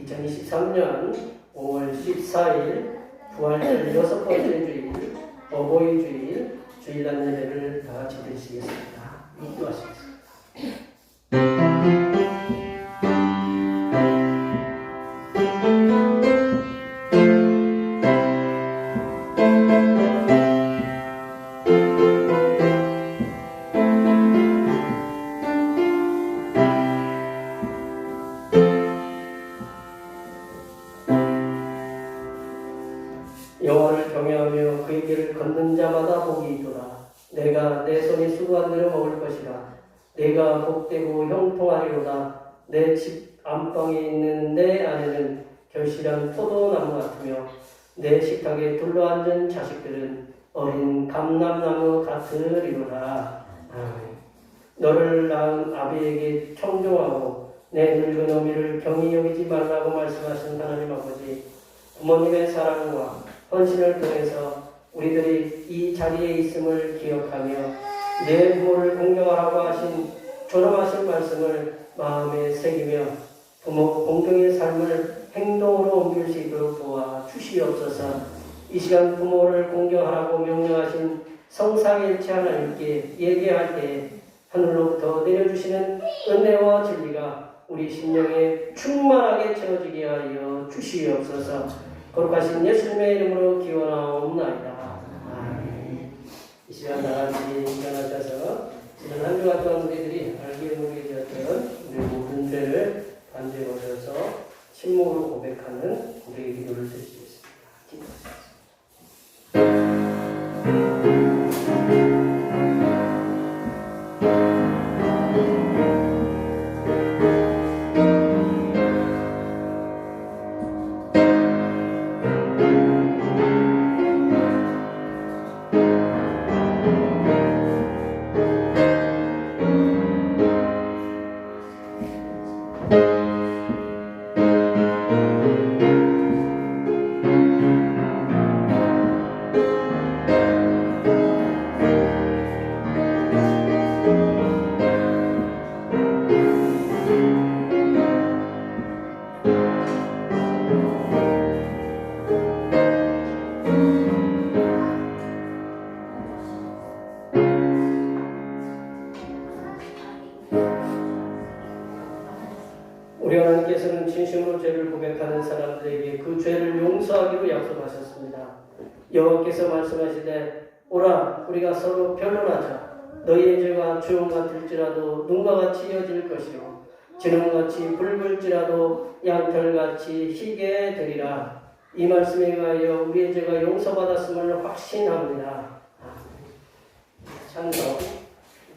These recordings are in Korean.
2023년 5월 14일 부활절 6번째 주일, 어버이 주일, 주일날 예배를 다 같이 드리시겠습니다. 기도하시겠습니다. 여호와를 경외하며 그의 길을 걷는 자마다 복이 있도다. 내가 내 손이 수고한 대로 먹을 것이라. 내가 복되고 형통하리로다. 내 집 안방에 있는 내 아내는 결실한 포도나무 같으며 내 식탁에 둘러앉은 자식들은 어린 감람나무 같으리로다. 너를 낳은 아비에게 청종하고 내 늙은 어미를 경히 여기지 말라고 말씀하신 하나님 아버지, 부모님의 사랑과 헌신을 통해서 우리들이 이 자리에 있음을 기억하며 내 부모를 공경하라고 하신 존엄하신 말씀을 마음에 새기며 부모 공경의 삶을 행동으로 옮길 수 있도록 도와 주시옵소서. 이 시간 부모를 공경하라고 명령하신 성삼위일체 하나님께 예배할 때 하늘로부터 내려주시는 은혜와 진리가 우리 심령에 충만하게 채워지게 하여 주시옵소서. 거룩하신 예수님의 이름으로 기원하옵나이다. 아멘. 이 시간 다같이 일어나셔서 지난 한 주간 동안 우리들이 알게 모르게 되었던 우리 모든 죄를 단죄 버려서 침묵으로 고백하는 우리의 기도를 드리겠습니다. 기도하겠습니다. 우리 하나님께서는 진심으로 죄를 고백하는 사람들에게 그 죄를 용서하기로 약속하셨습니다. 여호와께서 말씀하시되 오라 우리가 서로 변론하자. 너희의 죄가 주홍 같을지라도 눈과 같이 이어질 것이요 진홍같이 붉을지라도 양털같이 희게 되리라. 이 말씀에 의하여 우리의 죄가 용서받았음을 확신합니다. 찬송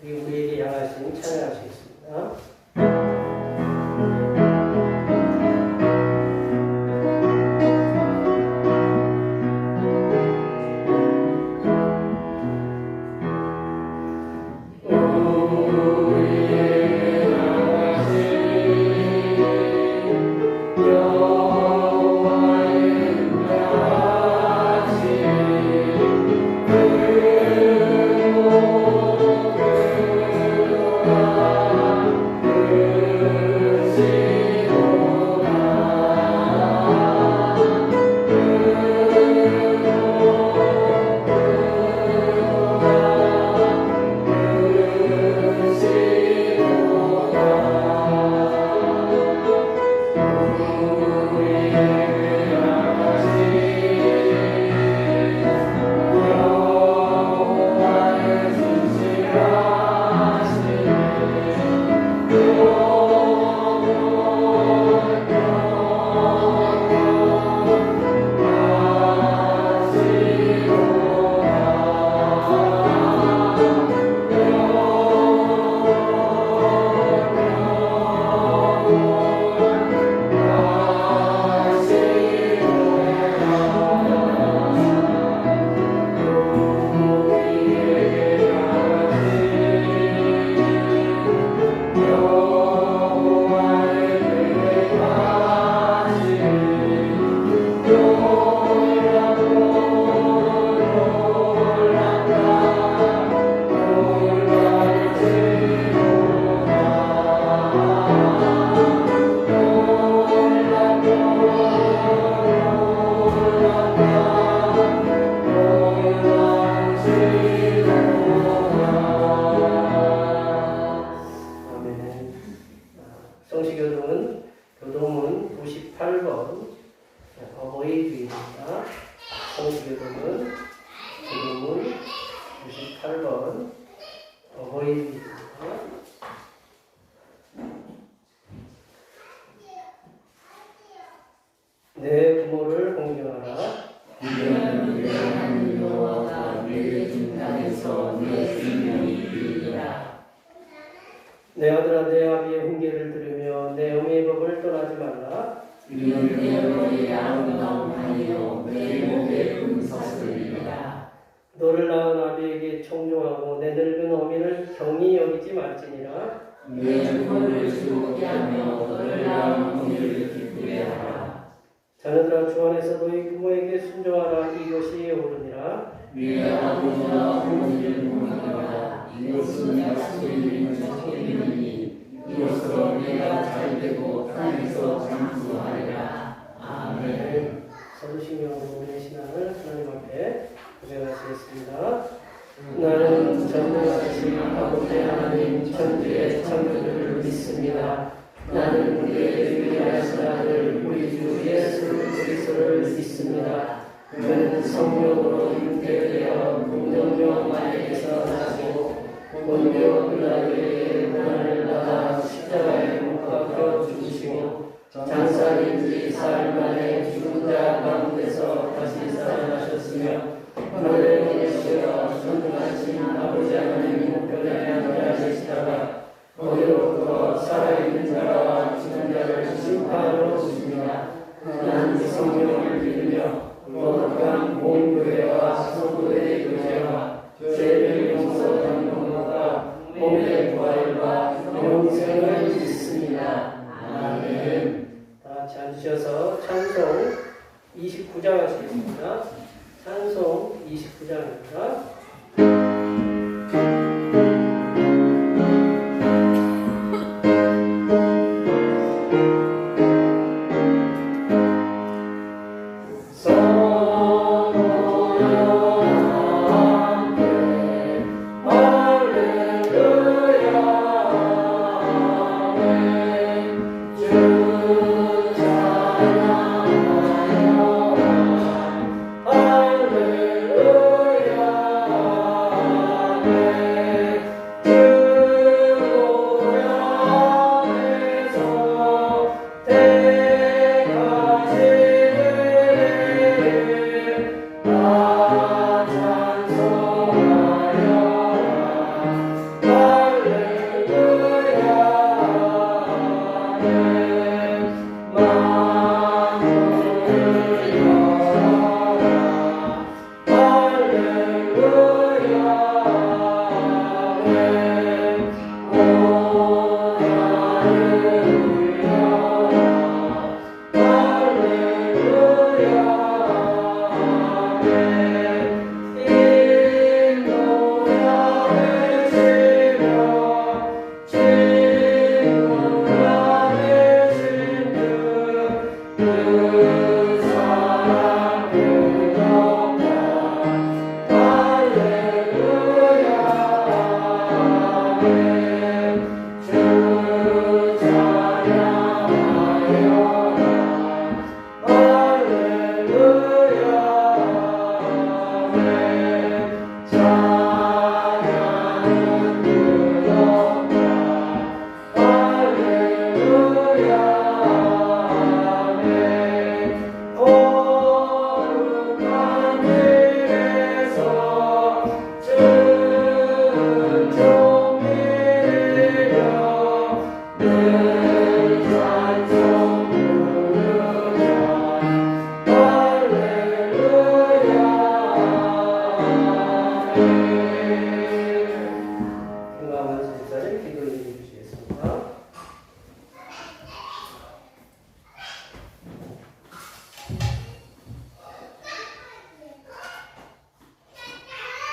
우리에게 향하신 찬양하시겠습니다. 98번 어버이 주일입니다. 성수교도는 기도문 98번 어버이 주일입니다. 내 부모를 공경하라. 이는 내 하나님 여호와가 내게 준 땅에서 내 생명이 이르리라. 내 아들아 내 아비의 훈계를 들으며 내 어미의 법을 떠나지 말라. 이는 내 머리에 아름다움하여 내 목에 금사슬이라. 너를 낳은 아비에게 청종하고 내 늙은 어미를 경히 여기지 말지니라. 내 부모를 즐겁게 하며 너를 낳은 어미를 기쁘게 하라. 자녀들아 주 안에서 너희 부모에게 순종하라. 이것이 옳으니라. 내 아버지와 어머니를 공경하라. 이것은 약속이 정책이니 이것으로 내가 잘되고 땅에서 장수하리라. 아멘. 서두신경으로 우리의 신앙을 하나님 앞에 고백하시겠습니다. 나는 전능하신 아버지 하나님 천지의 창조주를 믿습니다. 나는 우리의 유일하신 아들 우리 주 예수 그리스도를 믿습니다. 그는 성령으로 잉태되어 동정녀 마리아에서 나시고 본디오 빌라도에게 고난을 받아 십자가에 못 박혀 죽으시고 장사된 지 사흘 만에 죽은 자 가운데서 다시 살아나셨으며 하늘에 계시어 전능하신 아버지 하나님 우편에 앉아 계시다가 거기로부터 살아있는 자와 죽은 자를 심판하러 오십니다. 나는 성령을 믿으며 거룩한 몸교회와 성도의 교제와 죄를 용서하는 것과 몸의 부활과 영생을 믿습니다. 아멘. 다 같이 앉으셔서 찬송 29장 하시겠습니다. 찬송 29장입니다.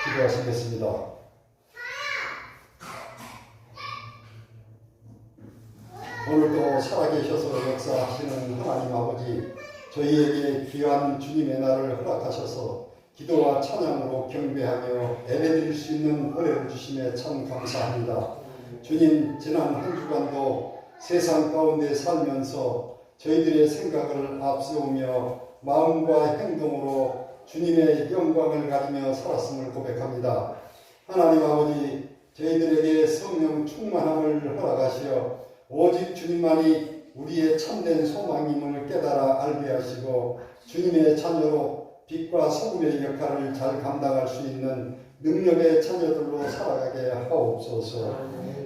기도하시겠습니다. 오늘도 살아계셔서 역사하시는 하나님 아버지, 저희에게 귀한 주님의 날을 허락하셔서 기도와 찬양으로 경배하며 예배드릴 수 있는 은혜를 주심에 참 감사합니다. 주님, 지난 한 주간도 세상 가운데 살면서 저희들의 생각을 앞세우며 마음과 행동으로 주님의 영광을 가지며 살았음을 고백합니다. 하나님 아버지, 저희들에게 성령 충만함을 허락하시어 오직 주님만이 우리의 참된 소망임을 깨달아 알게 하시고 주님의 자녀로 빛과 소금의 역할을 잘 감당할 수 있는 능력의 자녀들로 살아가게 하옵소서.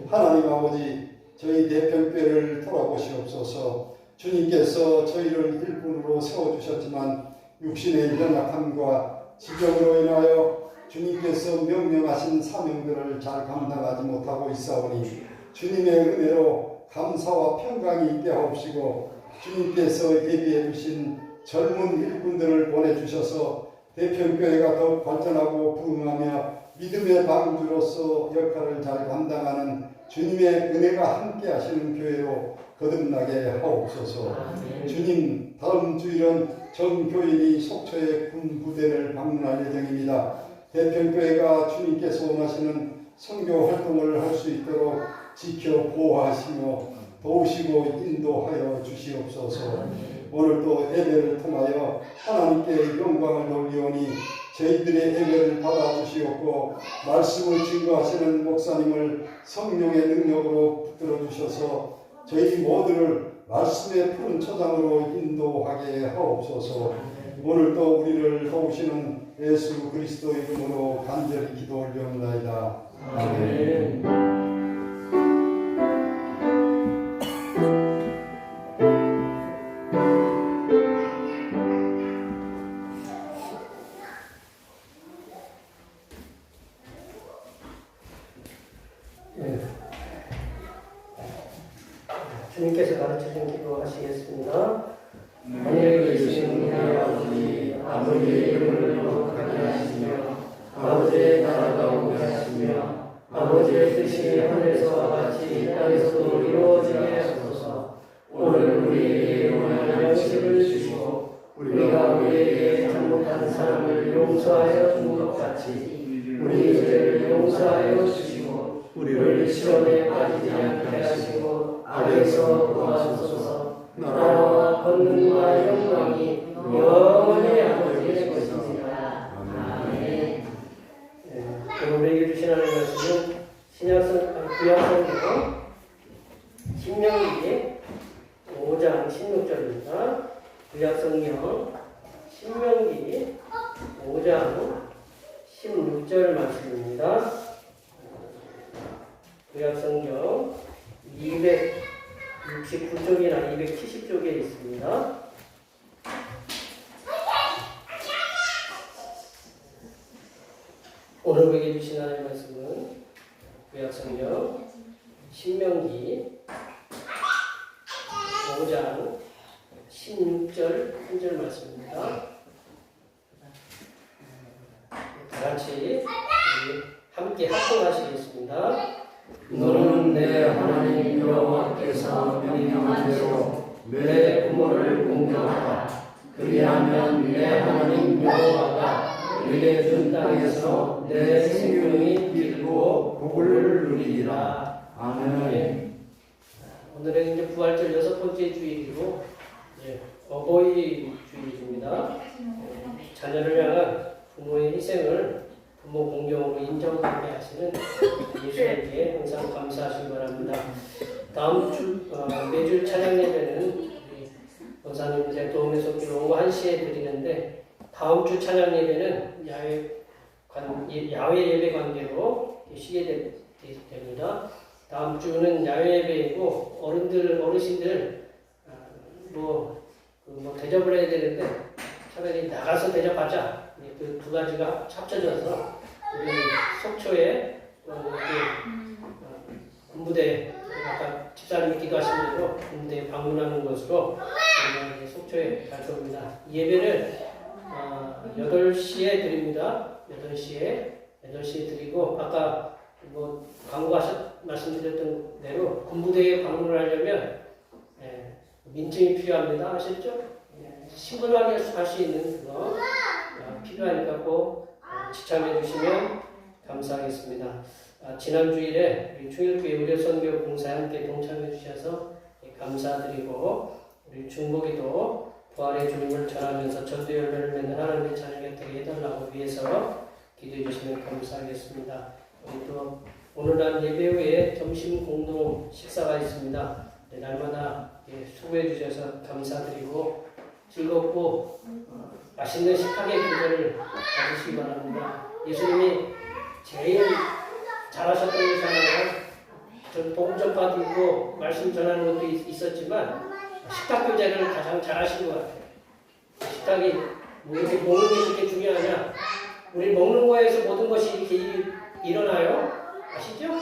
하나님 아버지, 저희 대평교회를 돌아보시옵소서. 주님께서 저희를 일꾼으로 세워주셨지만 육신의 연약함과 지경으로 인하여 주님께서 명령하신 사명들을 잘 감당하지 못하고 있사오니 주님의 은혜로 감사와 평강이 있게 하옵시고 주님께서 예비해 주신 젊은 일꾼들을 보내주셔서 대평교회가 더욱 발전하고 부흥하며 믿음의 방주로서 역할을 잘 감당하는 주님의 은혜가 함께 하시는 교회로 거듭나게 하옵소서. 주님, 다음 주일은 전 교인이 속초의 군 부대를 방문할 예정입니다. 대평교회가 주님께서 원하시는 선교 활동을 할 수 있도록 지켜 보호하시며 도우시고 인도하여 주시옵소서. 오늘도 예배를 통하여 하나님께 영광을 돌리오니 저희들의 예배를 받아주시옵고 말씀을 증거하시는 목사님을 성령의 능력으로 붙들어 주셔서 저희 모두를 말씀의 푸른 초장으로 인도하게 하옵소서. 오늘도 우리를 도우시는 예수 그리스도 이름으로 간절히 기도 올리옵나이다. 아멘. 주님께서 가르쳐준 기도 하시겠습니다. 하늘에 계시는 우리 아버지, 아버지의 이름을 거룩하게 하시며 아버지의 나라가 오게 하시며 아버지의 뜻이 하늘에서와 같이 땅에서도 이루어지게 하소서. 오늘 우리에게 원하는 양식을 주시고 우리가 우리에게 잘못한 사람을 용서하여 준 것 같이 우리 죄를 용서하여 주시고 우리를 시험에 빠지지 않게 하시고 악에서 구하소서. 나라와 권능과 영광이 영원히 아버지의 것입니다. 아멘. 오늘 주신 하나님의 말씀은 구약성경 신명기 5장 16절입니다. 구약성경 신명기 5장 16절 말씀입니다. 구약성경 269쪽이나 270쪽에 있습니다. 오늘 우리에게 주신 하나님의 말씀은 구약성경 신명기 5장 16절 1절 말씀입니다. 다같이 함께 합동하시겠습니다. 너는 내 하나님 여호와께서 명령한 대로 내 부모를 공경하라. 그리하면 내 하나님 여호와가 내게 준 땅에서 내 생명이 길고 복을 누리리라. 아멘. 오늘은 이제 부활절 6번째 주일이고 어버이 주일입니다. 자녀를 향한 부모의 희생을 부모 공경으로 인정하게 하시는 예수님께 항상 감사하시기 바랍니다. 다음 주 매주 찬양 예배는 원사님 이제 도움의 손길 오후 1시에 드리는데 다음 주 찬양 예배는 야외 예배 관계로 쉬게 됩니다. 다음 주는 야외 예배이고 어르신들 뭐 대접을 해야 되는데 차라리 나가서 대접하자. 그 두 가지가 합쳐져서 우리 속초에 군부대 아까 집사님이 기도하신 대로 군부대에 방문하는 것으로 속초에 갈 겁니다. 예배를 8시에 드립니다. 8시에 드리고 아까 광고 말씀드렸던 대로 군부대에 방문을 하려면 민증이 필요합니다. 아셨죠? 신분하게 할 수 있는 그거 필요하니까 꼭 지참해 주시면 감사하겠습니다. 지난 주일에 우리 충일교회 의료선교 봉사에 함께 동참해 주셔서 감사드리고 우리 중복이도 부활의 주님을 전하면서 전도 열매를 맺는 하나님의 자녀가 되게 해달라고 위해서 기도해 주시면 감사하겠습니다. 우리 또 오늘날 예배 후에 점심 공동 식사가 있습니다. 날마다 수고해 주셔서 감사드리고 즐겁고 맛있는 식탁의 기회를 가지시기 바랍니다. 예수님이 제일 잘하셨던 것이 하나가 전 복음 전파도 있고 말씀 전하는 것도 있었지만 식탁 교제를 가장 잘하신 것 같아요. 식탁이 뭐 이렇게 먹는 게 그렇게 중요하냐? 우리 먹는 거에서 모든 것이 이렇게 일어나요. 아시죠? 네,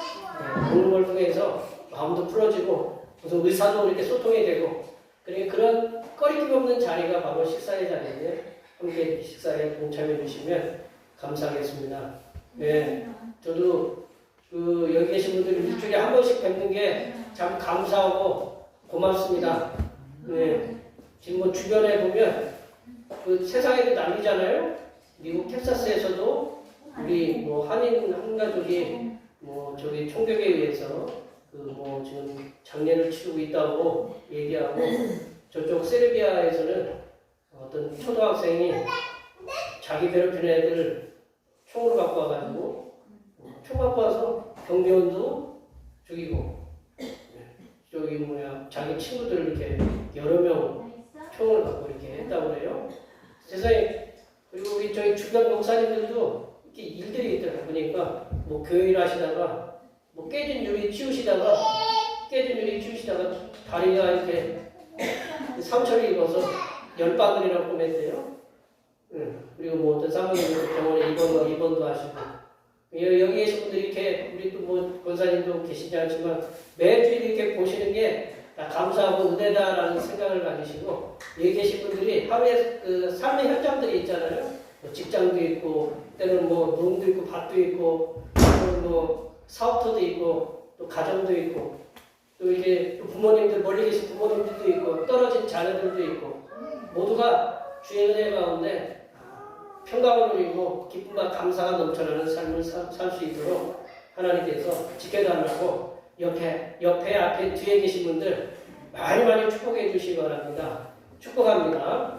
먹는 걸 통해서 마음도 풀어지고 무슨 의사도 이렇게 소통이 되고 그러니까 그런 꺼리낌 없는 자리가 바로 식사의 자리인데 함께 식사에 동참해 주시면 감사하겠습니다. 네, 저도 여기 계신 분들 일주일에 한 번씩 뵙는 게 참 감사하고 고맙습니다. 네, 지금 뭐 주변에 보면 그 세상에도 난리잖아요. 미국 텍사스에서도 우리 뭐 한인 한 가족이 뭐 저기 총격에 의해서 그 뭐 지금 장례를 치르고 있다고 얘기하고 저쪽 세르비아에서는 어떤 초등학생이 자기 괴롭히는 애들을 총으로 갖고 와가지고 총 갖고 와서 경비원도 죽이고 저기 뭐야 자기 친구들 이렇게 여러 명 총을 갖고 이렇게 했다고 그래요. 세상에 그리고 우리 저희 주변 목사님들도 이렇게 일들이 있더라고요. 보니까 뭐 교회 일 하시다가 뭐 깨진 유리 치우시다가 다리가 이렇게 상처를 입어서 열바늘이라고 보냈대요. 그리고 뭐 어떤 사모님도 병원에 입원도 하시고 여기 계신 분들이 이렇게 우리 또 뭐 권사님도 계시지 않지만 매주일 이렇게 보시는 게 감사하고 은혜다라는 생각을 가지시고 여기 계신 분들이 하루에 그 삶의 현장들이 있잖아요. 뭐 직장도 있고 때로는 뭐 농도 있고 밭도 있고 또는 뭐 사업터도 있고 또 가정도 있고 또 이제 또 부모님들 멀리 계신 부모님들도 있고 떨어진 자녀들도 있고 모두가 주의 은혜 가운데 평강을 누리고 기쁨과 감사가 넘쳐나는 삶을 살 수 있도록 하나님께서 지켜달라고 옆에 앞에 뒤에 계신 분들 많이 축복해 주시기 바랍니다. 축복합니다.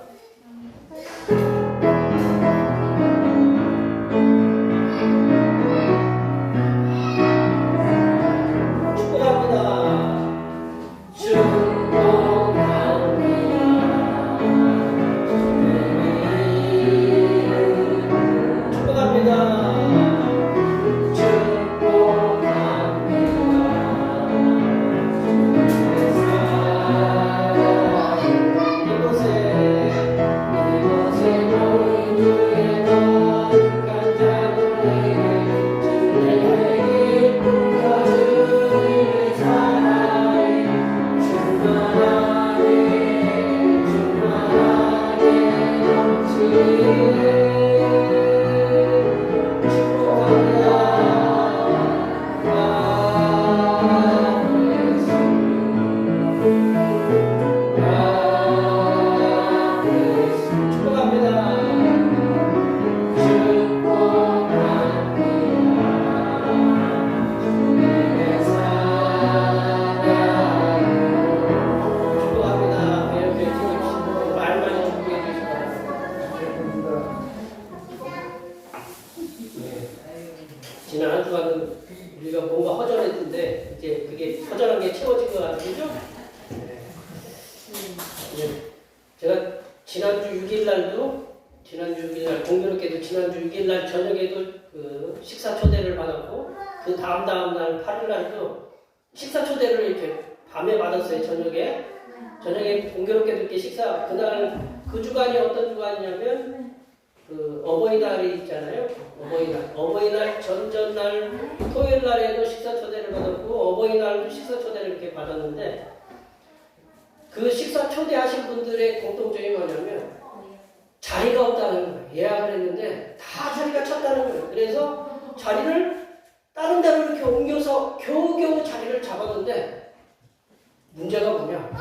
지난 한 주간은 우리가 뭔가 허전했는데 이제 그게 허전한 게 채워진 것 같으죠? 네. 제가 지난주 6일 공교롭게도 지난주 6일 날 저녁에도 그 식사 초대를 받았고 그 다음 날 8일 날도 식사 초대를 이렇게 밤에 받았어요. 저녁에 공교롭게도 이렇게 식사 그날 그 주간이 어떤 주간이냐면 그 어버이날이 있잖아요. 어버이날 전날 토요일 날에도 식사 초대를 받았고 어버이날도 식사 초대를 이렇게 받았는데 그 식사 초대하신 분들의 공통점이 뭐냐면 자리가 없다는 거예요. 예약을 했는데 다 자리가 찼다는 거예요. 그래서 자리를 다른 데로 이렇게 옮겨서 겨우겨우 자리를 잡았는데 문제가 뭐냐?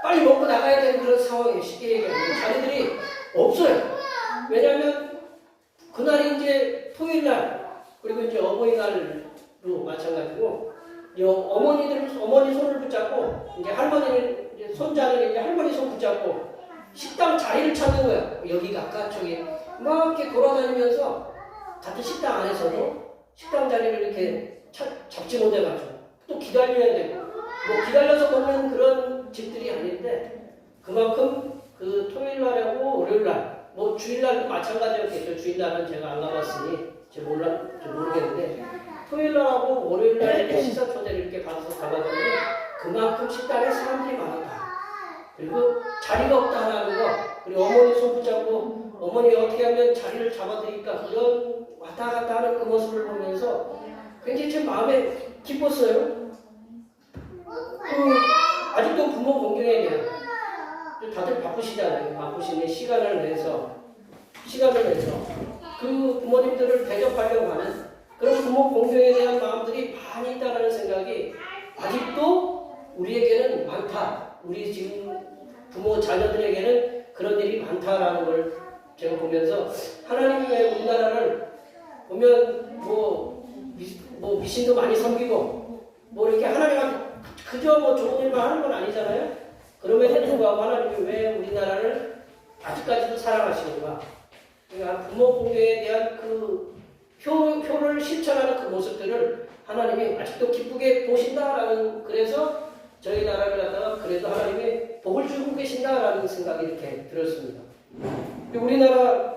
빨리 먹고 나가야 되는 그런 상황이에요. 쉽게 얘기하면 자리들이 없어요. 왜냐하면 그날이 이제 토요일날 그리고 이제 어버이날로 마찬가지고 어머니 손을 붙잡고 이제 할머니는 이제 손자는 이제 할머니 손 붙잡고 식당 자리를 찾는 거야. 여기 갈까 저기 막 이렇게 돌아다니면서 같은 식당 안에서도 식당 자리를 이렇게 잡지 못해가지고 또 기다려야 되고 뭐 기다려서 먹는 그런 집들이 아닌데 그만큼 그 토요일날하고 월요일날 뭐 주일날도 마찬가지였겠죠. 주일날은 제가 안 가봤으니 모르겠는데 토요일날하고 월요일날 식사 초대를 이렇게 가봤더니 그만큼 식당에 사람들이 많았다. 그리고 자리가 없다 하는 거, 그리고 어머니 손 붙잡고 어머니 어떻게 하면 자리를 잡아드릴까 그런 왔다 갔다 하는 그 모습을 보면서 굉장히 제 마음에 기뻤어요. 아직도 부모 공경에 대한 다들 바쁘시잖아요. 바쁘시니 시간을 내서 그 부모님들을 대접하려고 하는 그런 부모 공경에 대한 마음들이 많이 있다는 생각이 아직도 우리에게는 많다. 우리 지금 부모 자녀들에게는 그런 일이 많다라는 걸 제가 보면서 하나님이 왜 우리나라를 보면 뭐 미신도 많이 섬기고 뭐 이렇게 하나님한테 그저 뭐 좋은 일만 하는 건 아니잖아요. 그럼에도 불구하고 하나님이 왜 우리나라를 아직까지도 사랑하시는가? 그러니까 부모 공경에 대한 그 효를 실천하는 그 모습들을 하나님이 아직도 기쁘게 보신다라는, 그래서 저희 나라를 갖다가 그래도 하나님이 복을 주고 계신다라는 생각이 이렇게 들었습니다. 우리나라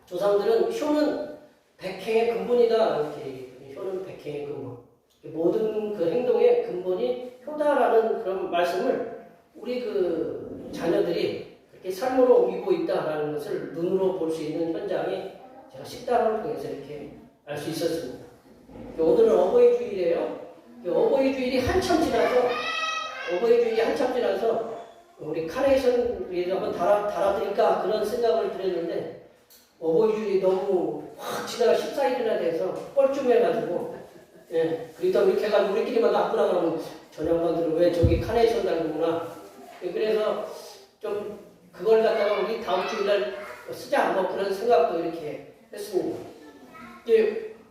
조상들은 효는 백행의 근본이다 이렇게 얘기해요. 효는 백행의 근본. 모든 그 행동의 근본이 효다라는 그런 말씀을 우리 그 자녀들이 그렇게 삶으로 옮기고 있다라는 것을 눈으로 볼 수 있는 현장이 제가 식당을 통해서 이렇게 알 수 있었습니다. 오늘은 어버이 주일이에요. 어버이 주일이 한참 지나서 우리 카네이션 위에서 한번 달아드릴까 그런 생각을 드렸는데 어버이 주일이 너무 확 지나가 14일이나 돼서 뻘쭘해가지고 그러다 이렇게 해가지고 우리끼리만 나쁘나 그러면 저녁반들은 왜 저기 카네이션 달구나. 그래서 좀 그걸 갖다가 우리 다음 주일날 쓰자 뭐 그런 생각도 이렇게 했습니다.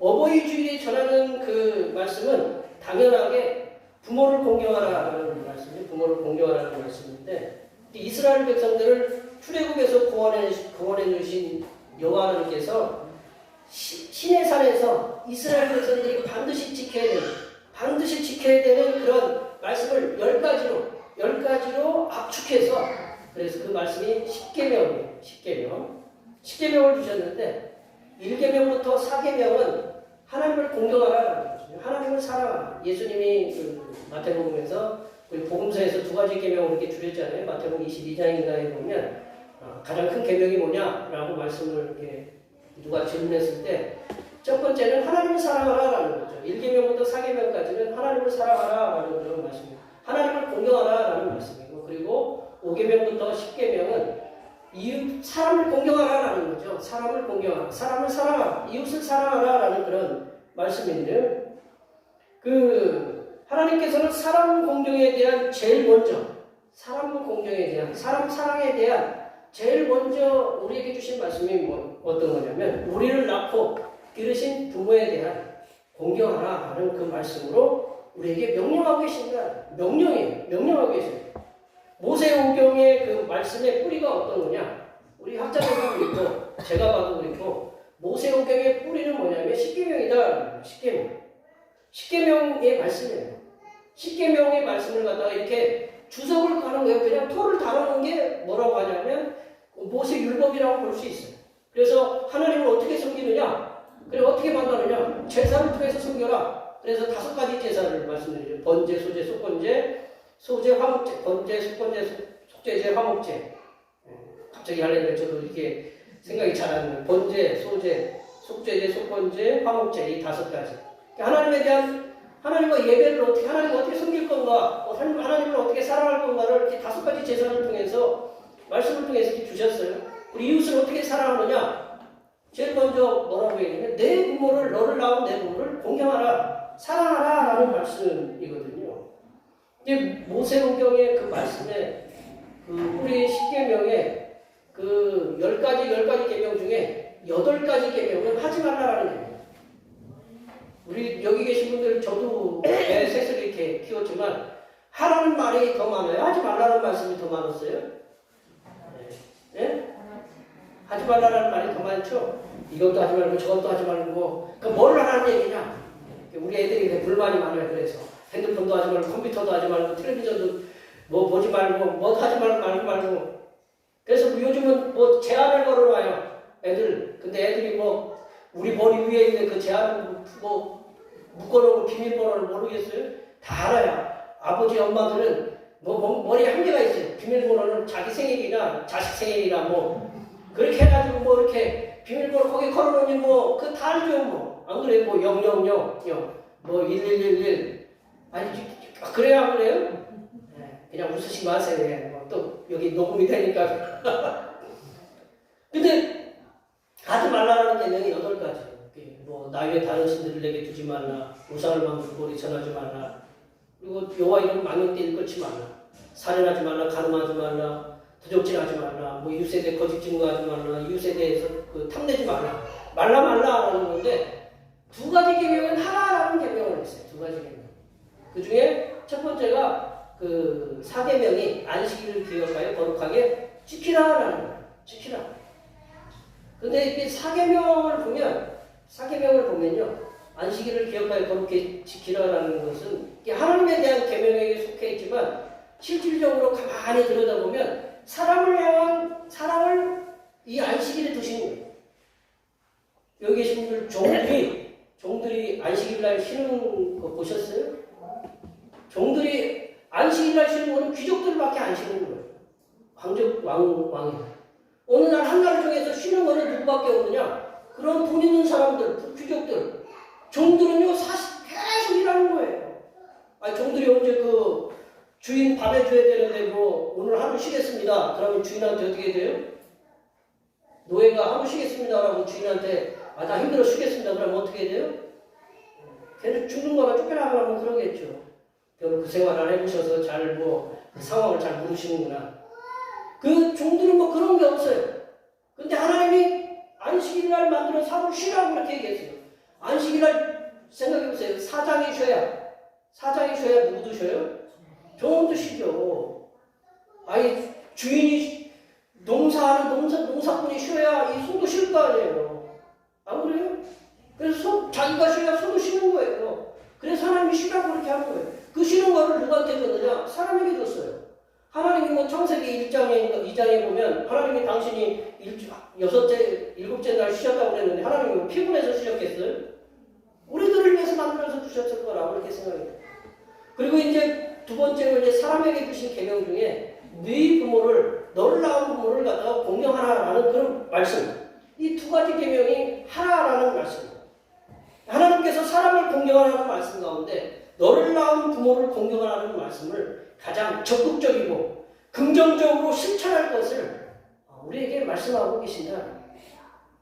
어버이 주일에 전하는 그 말씀은 당연하게 부모를 공경하라는 말씀이에요. 부모를 공경하라는 말씀인데 이스라엘 백성들을 출애굽에서 구원해 주신 여호와 하나님께서 시내산에서 이스라엘 백성들이 반드시 지켜야 되는 그런 말씀을 10가지로 압축해서 그래서 그 말씀이 10계명이에요. 10계명을 주셨는데 1계명부터 4계명은 하나님을 공경하라는 거죠. 하나님을 사랑하라. 예수님이 그 마태복음에서 복음서에서 2가지 계명을 이렇게 줄였잖아요. 마태복음 22장인가에 보면 가장 큰 계명이 뭐냐라고 말씀을 이렇게 누가 질문했을 때 첫 번째는 하나님을 사랑하라라는 거죠. 1계명부터 4계명까지는 하나님을 사랑하라라는 그런 말씀입니다. 하나님을 공경하라라는 말씀이고, 그리고 5계명부터 10계명은 사람을 공경하라라는 거죠. 사람을 공경하라, 사람을 사랑하라, 이웃을 사랑하라라는 그런 말씀인데요. 하나님께서는 사람 공경에 대한 사람 사랑에 대한 제일 먼저 우리에게 주신 말씀이 어떤 거냐면 우리를 낳고 기르신 부모에 대한 공경하라라는 그 말씀으로 우리에게 명령하고 계신다. 명령하고 계세요. 모세오경의 그 말씀의 뿌리가 어떤 거냐? 우리 학자들도 그렇고 제가 봐도 그렇고 모세오경의 뿌리는 뭐냐면 10계명이다. 10계명의 말씀이에요. 10계명의 말씀을 갖다가 이렇게 주석을 가는 거예요. 그냥 토를 다루는 게 뭐라고 하냐면 모세율법이라고 볼 수 있어요. 그래서 하나님을 어떻게 섬기느냐? 그래 어떻게 만나느냐? 제사를 통해서 섬겨라. 그래서 5가지 제사를 말씀드리죠. 번제, 소제, 속건제, 화목제, 번제, 속건제, 속죄제, 화목제. 갑자기 하려니까 저도 이렇게 생각이 잘 안 나요. 번제, 소제, 속죄제, 속건제, 화목제, 이 5가지. 하나님과 예배를 하나님을 어떻게 섬길 건가, 하나님을 어떻게 사랑할 건가를 이렇게 5가지 제사를 통해서, 말씀을 통해서 이렇게 주셨어요. 우리 이웃을 어떻게 사랑하느냐? 제일 먼저 뭐라고 얘기하냐면, 너를 낳은 내 부모를 공경하라, 사랑하라 라는 말씀이거든요. 근데 모세오경의 그 말씀에, 우리 10계명에 그 10가지 계명 중에 8가지 계명은 하지 말라라는 거예요. 우리 여기 계신 분들, 저도 내 셋을 이렇게 키웠지만 하라는 말이 더 많아요? 하지 말라는 말씀이 더 많았어요? 예? 하지 말라는 말이 더 많죠? 이것도 하지 말고 저것도 하지 말고. 그럼 뭘 하라는 얘기냐? 우리 애들이 불만이 많아요. 그래서 핸드폰도 하지 말고 컴퓨터도 하지 말고 텔레비전도 뭐 보지 말고 뭐 하지 말고. 그래서 요즘은 뭐 제한을 걸어놔요. 애들. 근데 애들이 뭐 우리 머리 위에 있는 그 제한을 뭐 묶어놓은 비밀번호를 모르겠어요? 다 알아요. 아버지 엄마들은 뭐 머리에 한계가 있어요. 비밀번호는 자기 생일이나 자식 생일이나 뭐 그렇게 해가지고 뭐 이렇게 비밀번호 거기 걸어놓으니 뭐 그 다 알죠 뭐. 안 그래요? 뭐 000, 뭐 1111. 아니 그래요 안 그래요? 그냥 웃으시지 마세요. 또 여기 녹음이 되니까. 근데 하지 말라는 계명이 8가지. 뭐 나위에 다른 신들을 내게 두지 말라. 우상을 만들고 머리 전하지 말라. 그리고 여호와 이름 망령되 일컫지 말라. 살인하지 말라. 간음하지 말라. 도적질하지 말라. 뭐 이웃에 대해 거짓 증거하지 말라. 이웃에 대해서 그 탐내지 말라. 말라라는 건데 2가지 계명은 하라라는 계명을 했어요. 2가지 계명. 그 중에 첫 번째가 그 4계명이 안식일을 기억하여 거룩하게 지키라라는 거예요. 지키라. 근데 이게 4계명을 보면요. 안식일을 기억하여 거룩하게 지키라라는 것은 하나님에 대한 계명에 속해 있지만 실질적으로 가만히 들여다보면 사람을 이 안식일에 두신 거예요. 여기 계신 분들 종들이 안식일날 쉬는 거 보셨어요? 종들이 안식일날 쉬는 거는 귀족들밖에 안 쉬는 거예요. 왕이. 어느 날 한 달 중에서 쉬는 거는 누구밖에 없느냐? 그런 돈 있는 사람들, 귀족들. 종들은요, 계속 일하는 거예요. 아니, 종들이 언제 그 주인 밥해 줘야 되는데 뭐 오늘 하루 쉬겠습니다. 그러면 주인한테 어떻게 돼요? 노예가 하루 쉬겠습니다라고 주인한테 나 힘들어 쉬겠습니다. 그러면 어떻게 돼요? 걔는 죽는 거나 쫓겨나가면 그러겠죠. 별로 그 생활 안 해보셔서 잘 그 상황을 잘 모르시는구나. 그 종들은 뭐 그런 게 없어요. 근데 하나님이 안식일날 만들어 하루 쉬라고 그렇게 얘기했어요. 안식일날 생각해보세요. 사장이 쉬어야 누구도 쉬어요? 종도 쉬죠. 아니 주인이 농사하는 농사꾼이 쉬어야 이 소도 쉴 거 아니에요. 안 그래요? 그래서 자기가 쉬어야 소도 쉬는 거예요. 그래서 하나님이 쉬라고 그렇게 하는 거예요. 그 쉬는 거를 누구한테 줬느냐? 사람에게 줬어요. 하나님이 뭐 창세기 2장에 보면 하나님이 당신이 7째 날 쉬셨다고 그랬는데 하나님이 뭐 피곤해서 쉬셨겠어요? 우리들을 위해서 만들어서 주셨을 거라고 그렇게 생각해요. 그리고 이제 두 번째로 이제 사람에게 주신 계명 중에 네 부모를 너를 낳은 부모를 갖다가 공경하라라는 그런 말씀. 이 2가지 계명이 하라라는 말씀입니다. 하나님께서 사람을 공경하라는 말씀 가운데 너를 낳은 부모를 공경하라는 말씀을 가장 적극적이고 긍정적으로 실천할 것을 우리에게 말씀하고 계신다.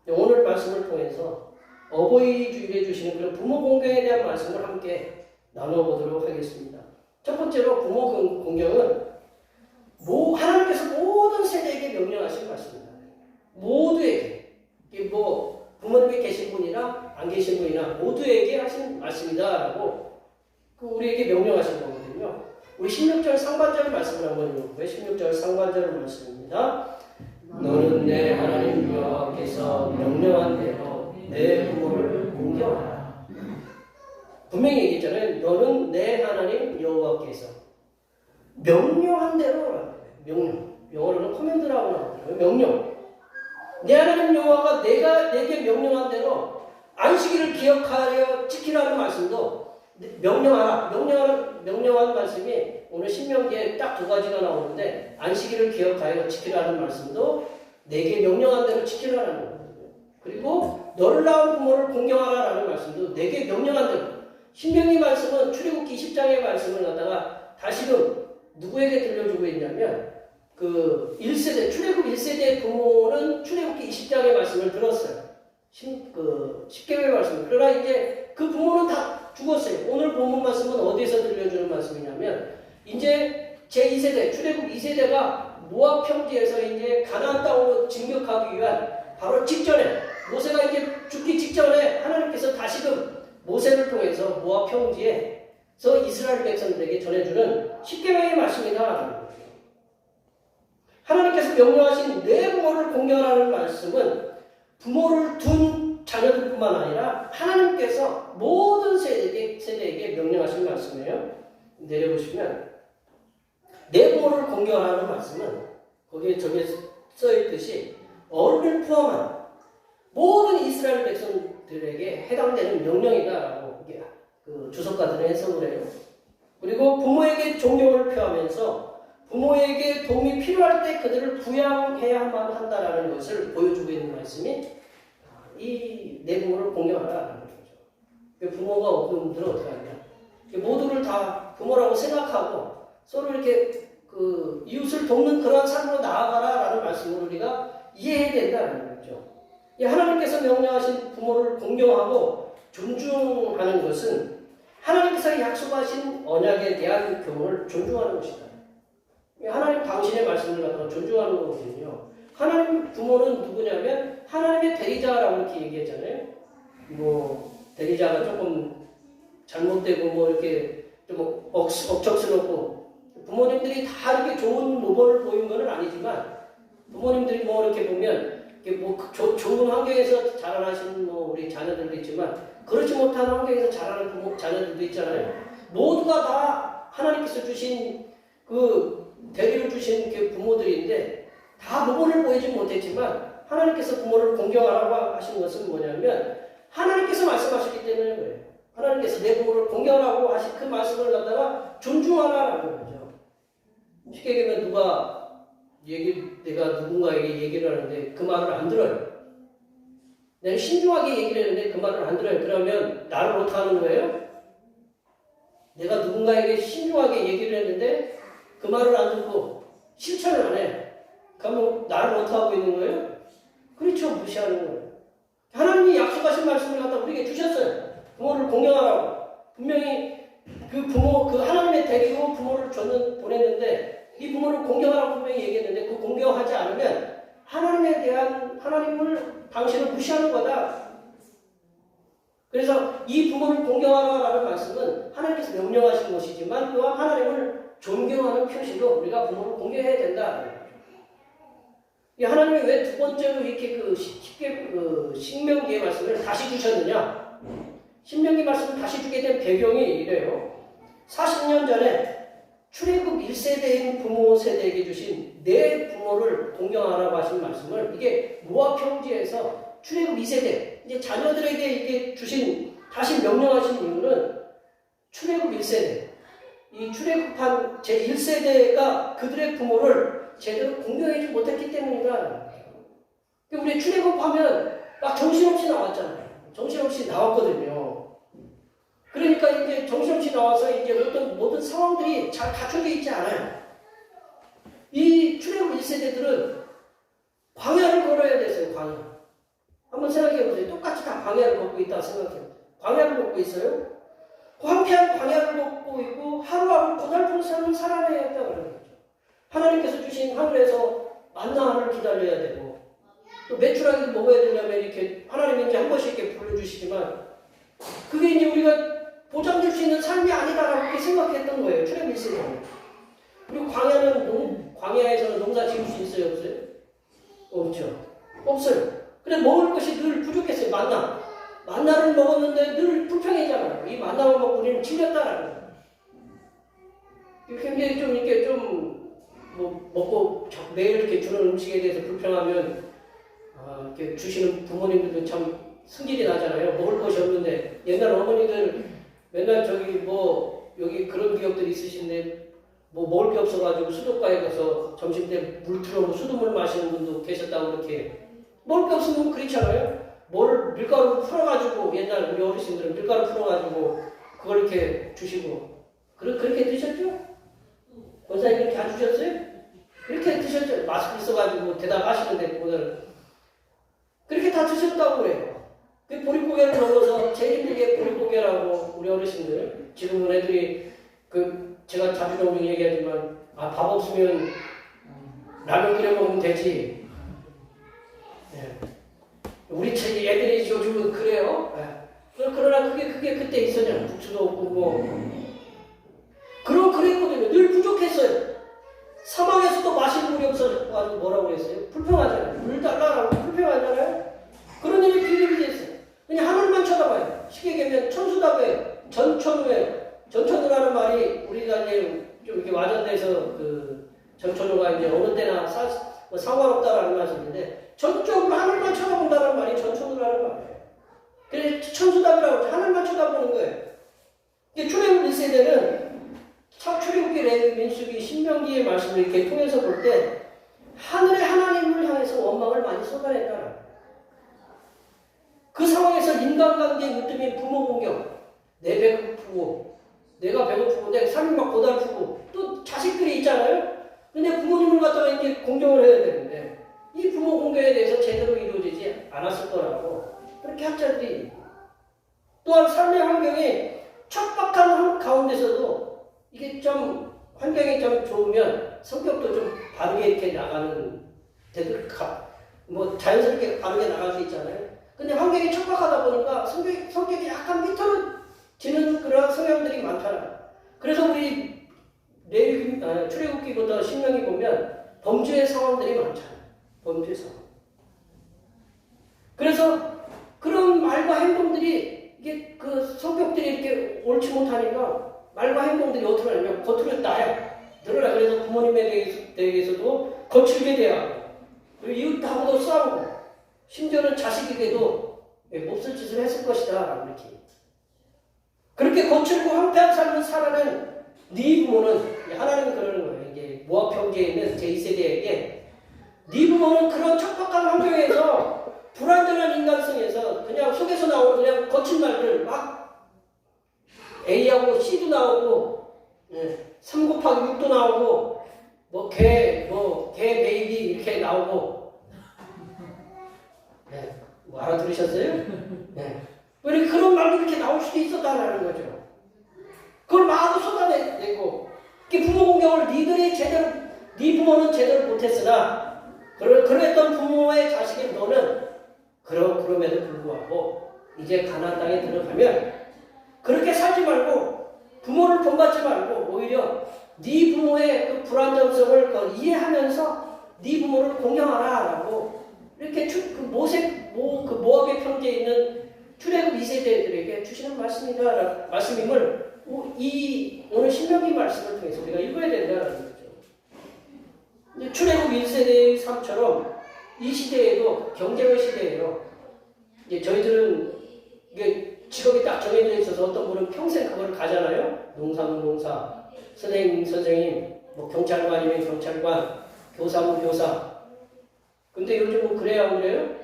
오늘 말씀을 통해서 어버이 주일에 주시는 그런 부모 공경에 대한 말씀을 함께 나눠보도록 하겠습니다. 첫 번째로 부모 공경은 하나님께서 모든 세대에게 명령하신 말씀입니다. 모두에게. 이게 뭐 부모님이 계신 분이나 안 계신 분이나 모두에게 하신 말씀이다라고 우리에게 명령하신 거거든요. 우리 16절 상반절 말씀을 한번 읽어볼까요? 16절 상반절 말씀입니다. 너는 내 하나님 여호와께서 명령한 대로 내 부모를 공경하라. 분명히 얘기했잖아요. 너는 내 하나님 여호와께서 명령한 대로 명령. 영어로는 커맨드라고 나오더라고요. 명령. 내 하나님 여호와가 내게 명령한 대로 안식일을 기억하여 지키라는 말씀도 명령한 말씀이 오늘 신명기에 딱 2가지가 나오는데 안식일을 기억하여 지키라는 말씀도 내게 명령한 대로 지키라는 거거든요. 그리고 너를 낳은 부모를 공경하라는 말씀도 내게 명령한 대로. 신명기 말씀은 출애굽기 20장의 말씀을 갖다가 다시금 누구에게 들려주고 있냐면 그 1세대 출애굽 1세대의 부모는 출애굽기 20장의 말씀을 들었어요. 10개의 말씀. 그러나 이제 그 부모는 다 죽었어요. 오늘 본문 말씀은 어디에서 들려주는 말씀이냐면 이제 제2세대 출애굽 2세대가 모압 평지에서 이제 가나안 땅으로 진격하기 위한 바로 직전에 모세가 이제 죽기 직전에 하나님께서 다시금 모세를 통해서 모압 평지에서 이스라엘 백성들에게 전해주는 십계명의 말씀이다. 하나님께서 명령하신 내 부모를 공경하라는 말씀은 부모를 둔 자녀들뿐만 아니라 하나님께서 모든 세대에게 명령하신 말씀이에요. 내려보시면 내 부모를 공경하라는 말씀은 거기에 저기에 써있듯이 어른을 포함한 모든 이스라엘 백성들에게 해당되는 명령이다라고 그 주석가들은 해석을 해요. 그리고 부모에게 존경을 표하면서 부모에게 도움이 필요할 때 그들을 부양해야만 한다라는 것을 보여주고 있는 말씀이 이 내 부모를 공경하라라는 거죠. 부모가 없는 분들은 어떻게 하냐? 모두를 다 부모라고 생각하고 서로 이렇게 그 이웃을 돕는 그러한 삶으로 나아가라라는 말씀을 우리가 이해해야 된다는 거죠. 하나님께서 명령하신 부모를 공경하고 존중하는 것은 하나님께서 약속하신 언약에 대한 교훈을 존중하는 것이다. 하나님 당신의 말씀을 갖다가 존중하는 거거든요. 하나님 부모는 누구냐면 하나님의 대리자라고 이렇게 얘기했잖아요. 뭐 대리자가 조금 잘못되고 뭐 이렇게 좀 억척스럽고 부모님들이 다 이렇게 좋은 모범을 보인 건 아니지만 부모님들이 뭐 이렇게 보면 이렇게 뭐 좋은 환경에서 자라나신 뭐 우리 자녀들도 있지만 그렇지 못한 환경에서 자라는 자녀들도 있잖아요. 모두가 다 하나님께서 주신 그 대리를 주신 그 부모들인데 다 모범을 보이지 못했지만 하나님께서 부모를 공경하라고 하신 것은 뭐냐면 하나님께서 말씀하셨기 때문에 그래요. 하나님께서 내 부모를 공경하라고 하신 그 말씀을 갖다가 존중하라는 거죠. 쉽게 얘기하면 내가 누군가에게 얘기를 하는데 그 말을 안 들어요. 내가 신중하게 얘기를 했는데 그 말을 안 들어요. 그러면 나를 못하는 거예요? 내가 누군가에게 신중하게 얘기를 했는데 그 말을 안 듣고 실천을 안 해. 그러면 나를 못하고 있는 거예요? 그렇죠. 무시하는 거예요. 하나님이 약속하신 말씀을 갖다 우리에게 주셨어요. 부모를 공경하라고. 분명히 그 하나님의 대리로 부모를 보냈는데 이 부모를 공경하라고 분명히 얘기했는데 그 공경하지 않으면 하나님에 대한 하나님을 당신을 무시하는 거다. 그래서 이 부모를 공경하라라는 말씀은 하나님께서 명령하신 것이지만 또한 하나님을 존경하는 표시로 우리가 부모를 공경해야 된다. 하나님이 왜 두 번째로 이렇게 신명기의 말씀을 다시 주셨느냐? 신명기 말씀을 다시 주게 된 배경이 이래요. 40년 전에 출애굽 1세대인 부모 세대에게 주신 내 부모를 공경하라고 하신 말씀을 이게 모압 평지에서 출애굽 2세대 이제 자녀들에게 이게 주신 다시 명령하신 이유는 출애굽 1세대 이 출애굽한 제 1세대가 그들의 부모를 제대로 공경하지 못했기 때문이다. 우리 출애굽하면 막 정신없이 나왔잖아요. 정신없이 나왔거든요. 그러니까 이제 정신없이 나와서 이제 모든 상황들이 잘 갖춰져 있지 않아요. 이 출애굽 1세대들은 광야를 걸어야 됐어요. 광야. 한번 생각해 보세요. 똑같이 다 광야를 걷고 있다 생각해요. 광야를 걷고 있어요. 황폐한 광야를 걷고 있고 하루하루 고달픈 삶을 살아내야 했다고 그러는 거죠. 하나님께서 주신 하늘에서 만나를 기다려야 되고 또 메추라기를 먹어야 되냐면 이렇게 하나님이 이제 한 번씩 이렇게 불러주시지만 그게 이제 우리가 보장될 수 있는 삶이 아니다라고 이렇게 생각했던 거예요. 출애굽 1세대는. 그리고 광야에서는 농사 지을 수 있어요? 없어요? 없죠. 없어요. 그래 먹을 것이 늘 부족했어요. 만나를 먹었는데 늘 불평이잖아요. 이 만나를 먹고 우리는 질렸다라는 거예요. 굉장히 좀 이렇게 먹고 매일 이렇게 주는 음식에 대해서 불평하면 이렇게 주시는 부모님들도 참 승질이 나잖아요. 먹을 것이 없는데 옛날 어머니들 맨날 여기 그런 기억들이 있으신데 먹을 게 없어가지고 수도가에 가서 점심 때 물 틀어놓고 수돗물 마시는 분도 계셨다고 그렇게 먹을 게 없으면 그렇잖아요. 밀가루 풀어가지고 옛날 우리 어르신들은 밀가루 풀어가지고 그걸 이렇게 주시고 그렇게 드셨죠? 권사님 그렇게 안 주셨어요? 그렇게 드셨죠? 마스크 있어가지고 대답하시는데 오늘 그렇게 다 드셨다고 그래요. 그 보릿고개를 먹어서 제일 힘들게 보릿고개라고 우리 어르신들 지금은 애들이 제가 자주 좀 얘기하지만 밥 없으면 라면 끓여 먹으면 되지. 네. 우리 애들이 요즘은 그래요. 네. 그러나 그게 그때 있었냐? 국수도 없고 그랬거든요. 늘 부족했어요. 사막에서도 마실 물이 없어가지고 뭐라고 그랬어요? 불평하잖아요. 물 달라고 불평하잖아요. 그런 일이 비일비 됐어요. 그냥 하늘만 쳐다봐요. 쉽게 얘기하면 천수답이에요. 전천후예요. 전천후라는 말이 우리가 이제 좀 이렇게 와전돼서 그 전천후가 이제 어느 때나 상관없다라는 말씀인데 전적으로 하늘만 쳐다본다는 말이 전천후라는 말이에요. 그래서 천수답이라고 하늘만 쳐다보는 거예요. 이게 출애굽 1세대는 출애굽기, 레위, 민수기, 신명기의 말씀을 이렇게 통해서 볼 때 하늘의 하나님을 향해서 원망을 많이 쏟아냈다. 그 상황에서 인간관계의 으뜸인 부모 공격, 내 배고프고 내가 배고프고 내 삶이 막 고달프고 또 자식들이 있잖아요. 근데 부모님을 갖다가 이제 공경을 해야 되는데 이 부모 공경에 대해서 제대로 이루어지지 않았을 거라고 그렇게 학자들이 또한 삶의 환경이 척박한 가운데서도 이게 좀 환경이 좀 좋으면 성격도 좀 바르게 이렇게 나가는 데들 뭐 자연스럽게 바르게 나갈 수 있잖아요. 근데 환경이 척박하다 보니까 성격이 약간 비틀어지는 그런 성향들이 많잖아요. 그래서 우리 출애굽기부터 신명기 보면 범죄의 상황들이 많잖아요. 범죄 상황. 그래서 그런 말과 행동들이 이게 그 성격들이 이렇게 옳지 못하니까 말과 행동들이 어떻게 하냐면 겉으로 나야 늘어나. 그래서 부모님에 대해서도 거칠게 대하고 그리고 이웃하고도 싸우고 심지어는 자식에게도 몹쓸 짓을 했을 것이다. 이렇게 그렇게 거칠고 황폐한 삶을 살아낸 네 부모는 하나님은 그러는 거예요. 이제 모압 형제에 있는 제2세대에게 네 부모는 그런 척박한 환경에서 불완전한 인간성에서 그냥 속에서 나오는 그냥 거친 말들 막 A하고 C도 나오고 3 곱하기 6도 나오고 개 베이비 이렇게 나오고 뭐 알아들으셨어요? 왜 그런 말도 이렇게 나올 수도 있었다라는 거죠. 그걸 마구 쏟아내고 부모 공경을 네 부모는 제대로 못했으나 그랬던 부모의 자식인 너는 그럼에도 불구하고 이제 가나안 땅에 들어가면 그렇게 살지 말고 부모를 본받지 말고 오히려 네 부모의 그 불안정성을 이해하면서 네 부모를 공경하라라고 이렇게 모압의 평지에 있는 출애굽 2세대들에게 주시는 말씀임을 오늘 신명기 말씀을 통해서 우리가 읽어야 된다는 거죠. 출애굽 1세대의 삶처럼 이 시대에도 경쟁의 시대예요. 이제 저희들은 이게 직업이 딱 정해져 있어서 어떤 분은 평생 그걸 가잖아요. 농사는 농사, 선생님, 뭐 경찰관이면 경찰관, 교사면 교사. 근데 요즘은 그래야 안 그래요?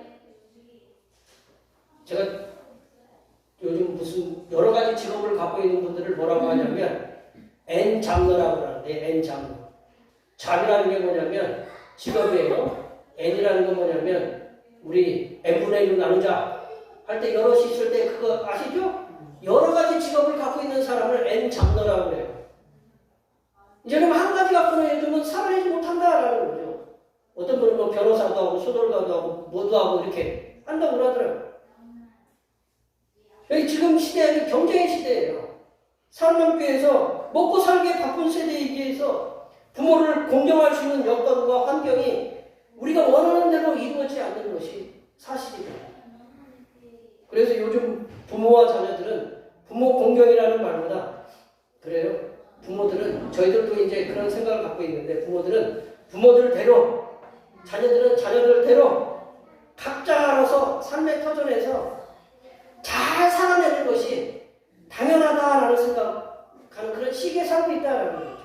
제가 요즘 무슨 여러 가지 직업을 갖고 있는 분들을 뭐라고 하냐면 N장로라고 하는데 N장로. 장이라는 게 뭐냐면 직업이에요. N이라는 건 뭐냐면 우리 N분의 1로 나누자 할 때 여럿이 있을 때 그거 아시죠? 여러 가지 직업을 갖고 있는 사람을 N장로라고 해요. 이제는 한 가지 갖고는 요즘은 살아내지 못한다라는 거죠. 어떤 분은 뭐 변호사도 하고 소설가도 하고 뭐도 하고 이렇게 한다고 그러더라고요. 여기 지금 시대는 경쟁의 시대예요. 사람교회에서 먹고 살기에 바쁜 세대이기에서 부모를 공경할 수 있는 여건과 환경이 우리가 원하는 대로 이루어지지 않는 것이 사실이다. 그래서 요즘 부모와 자녀들은 부모 공경이라는 말보다 그래요. 부모들은 저희들도 이제 그런 생각을 갖고 있는데 부모들은 부모들대로 자녀들은 자녀들대로 각자로서 삶의 터전에서 잘 살아내는 것이 당연하다라는 생각하는 그런 시기에 살고 있다는 거죠.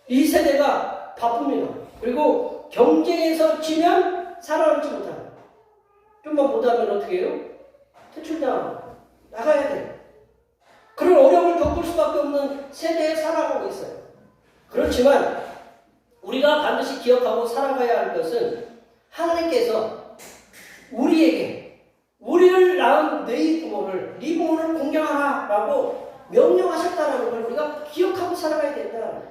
이 세대가 바쁩니다. 그리고 경쟁에서 지면 살아남지 못합니다. 좀만 못하면 어떻게 해요? 퇴출당하고 나가야 돼요. 그런 어려움을 겪을 수밖에 없는 세대에 살아가고 있어요. 그렇지만 우리가 반드시 기억하고 살아가야 할 것은 하나님께서 우리를 낳은 네 부모를 공경하라라고 명령하셨다는 걸 우리가 기억하고 살아가야 된다.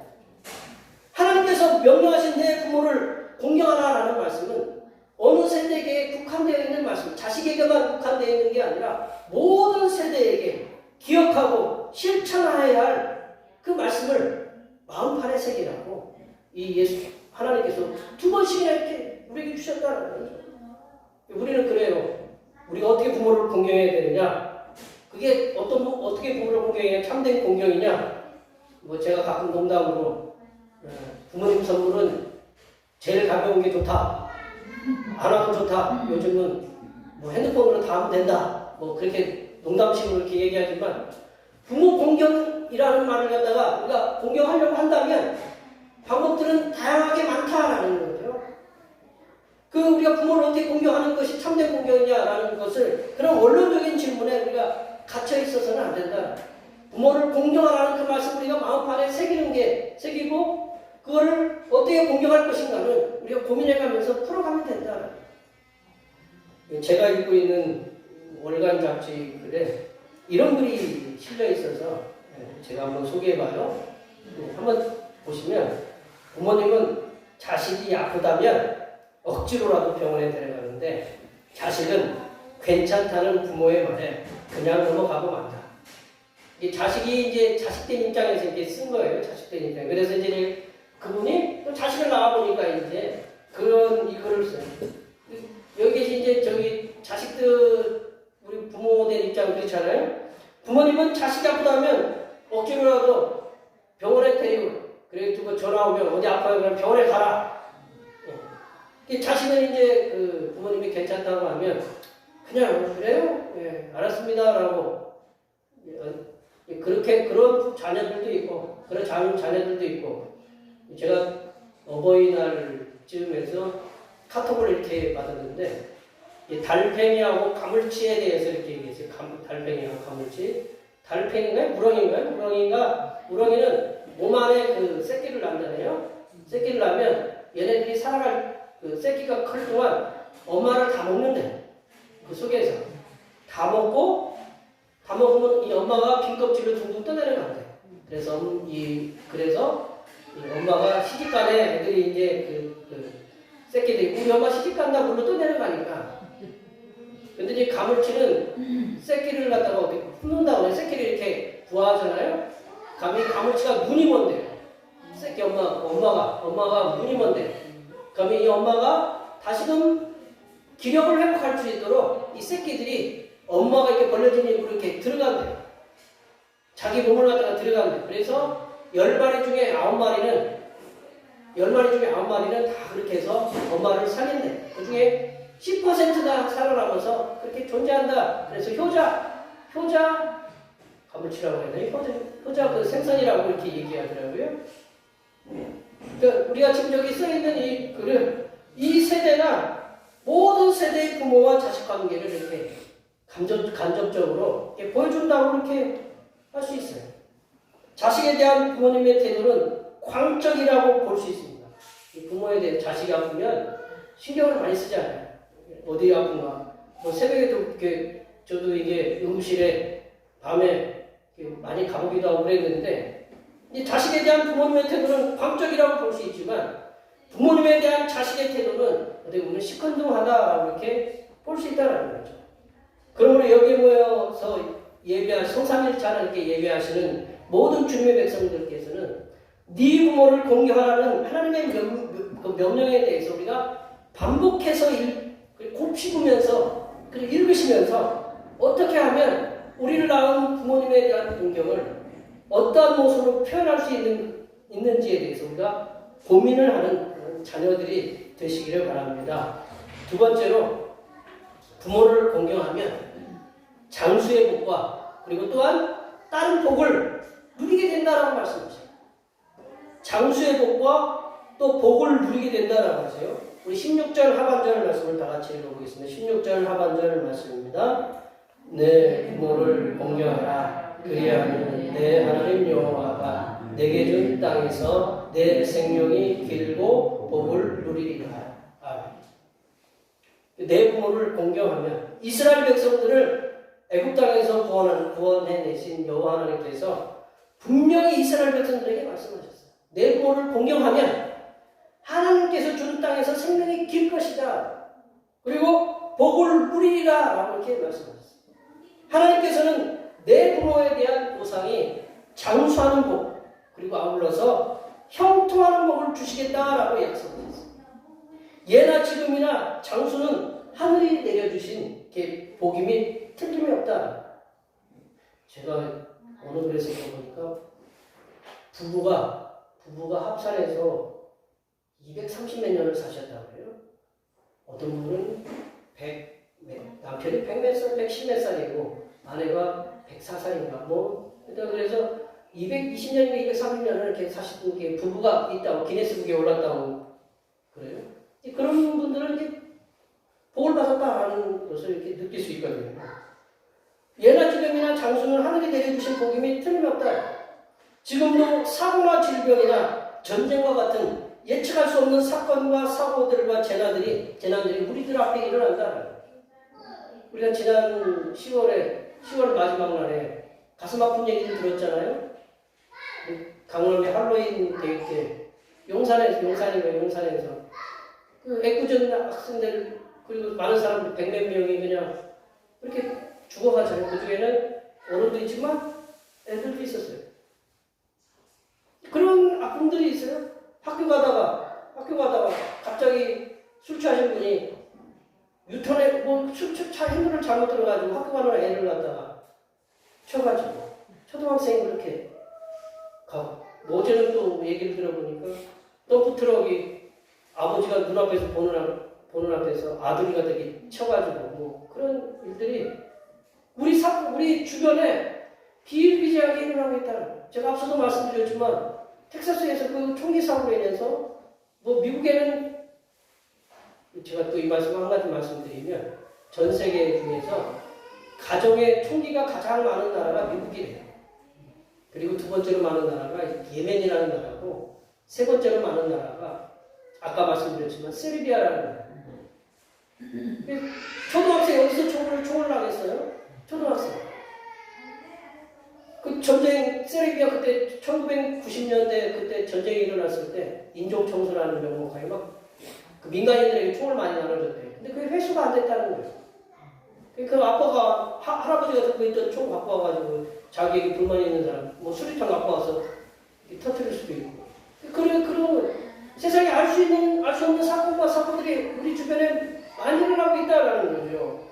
하나님께서 명령하신 내 부모를 공경하라라는 말씀은 어느 세대에게 국한되어 있는 말씀, 자식에게만 국한되어 있는 게 아니라 모든 세대에게 기억하고 실천해야 할 그 말씀을 마음판에 새기라고 이 예수 하나님께서 2번씩이나 이렇게 우리에게 주셨다는 거죠. 우리는 그래요. 우리가 어떻게 부모를 공경해야 되느냐? 그게 어떻게 부모를 공경해야 참된 공경이냐? 뭐 제가 가끔 농담으로 부모님 선물은 제일 가벼운 게 좋다. 안 하면 좋다. 요즘은 뭐 핸드폰으로 다 하면 된다. 뭐 그렇게 농담식으로 이렇게 얘기하지만 부모 공경이라는 말을 갖다가 우리가 공경하려고 한다면 방법들은 다양하게 많다라는 거죠. 우리가 부모를 어떻게 공경하는 것이 참된 공경이냐라는 것을 그런 원론적인 질문에 우리가 갇혀 있어서는 안 된다. 부모를 공경하라는 그 말씀 우리가 마음판에 새기고 그거를 어떻게 공경할 것인가는 우리가 고민해가면서 풀어가면 된다. 제가 읽고 있는 월간 잡지 글에 이런 글이 실려 있어서 제가 한번 소개해봐요. 한번 보시면 부모님은 자식이 아프다면 억지로라도 병원에 데려가는데 자식은 괜찮다는 부모의 말에 그냥 넘어가고 만다. 이 자식이 이제 자식된 입장에서 이렇게 쓴 거예요. 자식된 입장. 그래서 이제 그분이 또 자식을 낳아보니까 이제 그런 이 글을 써요. 여기 이제 저기 자식들 우리 부모된 입장 그렇잖아요. 부모님은 자식이 아프다면 억지로라도 병원에 데리고 그래가지고 전화 오면 어디 아파요? 그럼 병원에 가라. 자식은 이제 그 부모님이 괜찮다고 하면 그냥 그래요? 예, 알았습니다라고 그렇게 그런 자녀들도 있고 그런 자녀들도 있고 제가 어버이날쯤에서 카톡을 이렇게 받았는데 달팽이하고 가물치에 대해서 이렇게 얘기했어요. 달팽이하고 가물치. 달팽이인가요? 우렁인가요? 우렁이는 몸 안에 그 새끼를 낳잖아요. 새끼를 낳으면 얘네들이 살아갈 그 새끼가 클 동안 엄마를 다 먹는데 그 속에서 다 먹으면 이 엄마가 빈 껍질로 둥둥 떠내려간대. 그래서 엄마가 시집간에 애들이 이제 그 새끼들이 우리 엄마 시집간다 물로 떠내려가니까. 근데 이제 가물치는 새끼를 갖다가 어떻게 품는다고 해요. 새끼를 이렇게 부화하잖아요. 가물치가 눈이 먼대요. 새끼 엄마가 눈이 먼대. 그러면 이 엄마가 다시금 기력을 회복할 수 있도록 이 새끼들이 엄마가 이렇게 벌려진 입으로 이렇게 들어간대요. 자기 몸을 갖다가 들어간대요. 그래서 10마리 중에 9마리는 다 그렇게 해서 엄마를 살린대. 그 중에 10%가 살아남아서 그렇게 존재한다. 그래서 효자 가물치라고 해야 되나? 효자 그 생선이라고 이렇게 얘기하더라고요. 그러니까 우리가 지금 여기 써있는 이 글은 이 세대나 모든 세대의 부모와 자식 관계를 이렇게 간접적으로 이렇게 보여준다고 이렇게 할 수 있어요. 자식에 대한 부모님의 태도는 광적이라고 볼 수 있습니다. 이 부모에 대해 자식이 아프면 신경을 많이 쓰잖아요. 어디 아픈가. 뭐 새벽에도 이렇게 저도 이게 응급실에 밤에 많이 가보기도 하고 그랬는데 이 자식에 대한 부모님의 태도는 광적이라고 볼 수 있지만 부모님에 대한 자식의 태도는 어떻게 보면 시큰둥하다라고 이렇게 볼 수 있다는 거죠. 그러므로 여기 모여서 성삼일차를 이렇게 예배하시는 모든 주님의 백성들께서는 네 부모를 공경하라는 하나님의 명령에 대해서 우리가 반복해서 곱씹으면서 그리고 읽으시면서 어떻게 하면 우리를 낳은 부모님에 대한 공경을 어떠한 모습으로 표현할 수 있는지에 대해서 우리가 고민을 하는 자녀들이 되시기를 바랍니다. 두 번째로 부모를 공경하면 장수의 복과 그리고 또한 다른 복을 누리게 된다라고 말씀하세요. 장수의 복과 또 복을 누리게 된다라고 하세요. 우리 16절 하반절 말씀을 다 같이 읽어보겠습니다. 16절 하반절 말씀입니다. 내 부모를 공경하라. 그리하면 내 하나님 여호와가 내게 준 땅에서 내 생명이 길고 복을 누리리라. 내 부모를 공경하면 이스라엘 백성들을 애굽 땅에서 구원해내신 여호와 하나님께서 분명히 이스라엘 백성들에게 말씀하셨어요. 내 부모를 공경하면 하나님께서 준 땅에서 생명이 길 것이다. 그리고 복을 누리리라 라고 이렇게 말씀하셨어요. 하나님께서는 내 부모에 대한 보상이 장수하는 복, 그리고 아울러서 형통하는 복을 주시겠다라고 약속하셨어요. 예나 지금이나 장수는 하늘이 내려주신 복임이 틀림이 없다. 제가 어느 글에서 보니까 부부가 합산해서 230몇 년을 사셨다고 해요. 어떤 분은 남편이 100몇 살, 110몇 살이고 아내가 104살인가 그래서 220년인가 230년을 이렇게 사시던 게 부부가 있다고 기네스북에 올랐다고 그래요. 그런 분들은 이제 복을 받았다라는 것을 이렇게 느낄 수 있거든요. 예나 지금이나 장수는 하늘이 내려주신 복임이 틀림없다. 지금도 사고나 질병이나 전쟁과 같은 예측할 수 없는 사건과 사고들과 재난들이 우리들 앞에 일어난다. 우리가 지난 10월 마지막 날에 가슴 아픈 얘기를 들었잖아요. 강원의 할로윈 대회 때 용산에서 그 애꿎은 학생들 그리고 많은 사람들 100몇 명이 그냥 이렇게 죽어가잖아요. 그 중에는 어른도 있지만 애들도 있었어요. 그런 아픔들이 있어요. 학교 가다가 갑자기 술 취하신 분이 유턴에 차 핸들을 잘못 들어가지고 학교 가는 애를 갖다가 쳐가지고 초등학생이 그렇게 가고 어제는 또 얘기를 들어보니까 덤프트럭이 아버지가 눈앞에서 보는 앞에서 아들이가 되게 쳐가지고 그런 일들이 우리 주변에 비일비재하게 일어나고 있다. 제가 앞서도 말씀드렸지만 텍사스에서 그 총기 사고로 인해서 미국에는 제가 또 이 말씀 한 가지 말씀드리면 전 세계 중에서 가정의 총기가 가장 많은 나라가 미국이래요. 그리고 두 번째로 많은 나라가 예멘이라는 나라고 세 번째로 많은 나라가 아까 말씀드렸지만 세르비아라는 나라예요. 초등학생 어디서 총을 나겠어요? 초등학생. 그 전쟁 세르비아 그때 1990년대 그때 전쟁이 일어났을 때 인종청소라는 명목하에 그 민간인들에게 총을 많이 나눠줬대요. 근데 그게 회수가 안 됐다는 거예요. 그 아빠가 할아버지가 들고 있던 총 갖고 와가지고 자기에게 불만이 있는 사람 수리탄 갖고 와서 터뜨릴 수도 있고 그런 세상에 알 수 없는 사건과 사고들이 우리 주변에 많이 일어나고 있다는 거죠.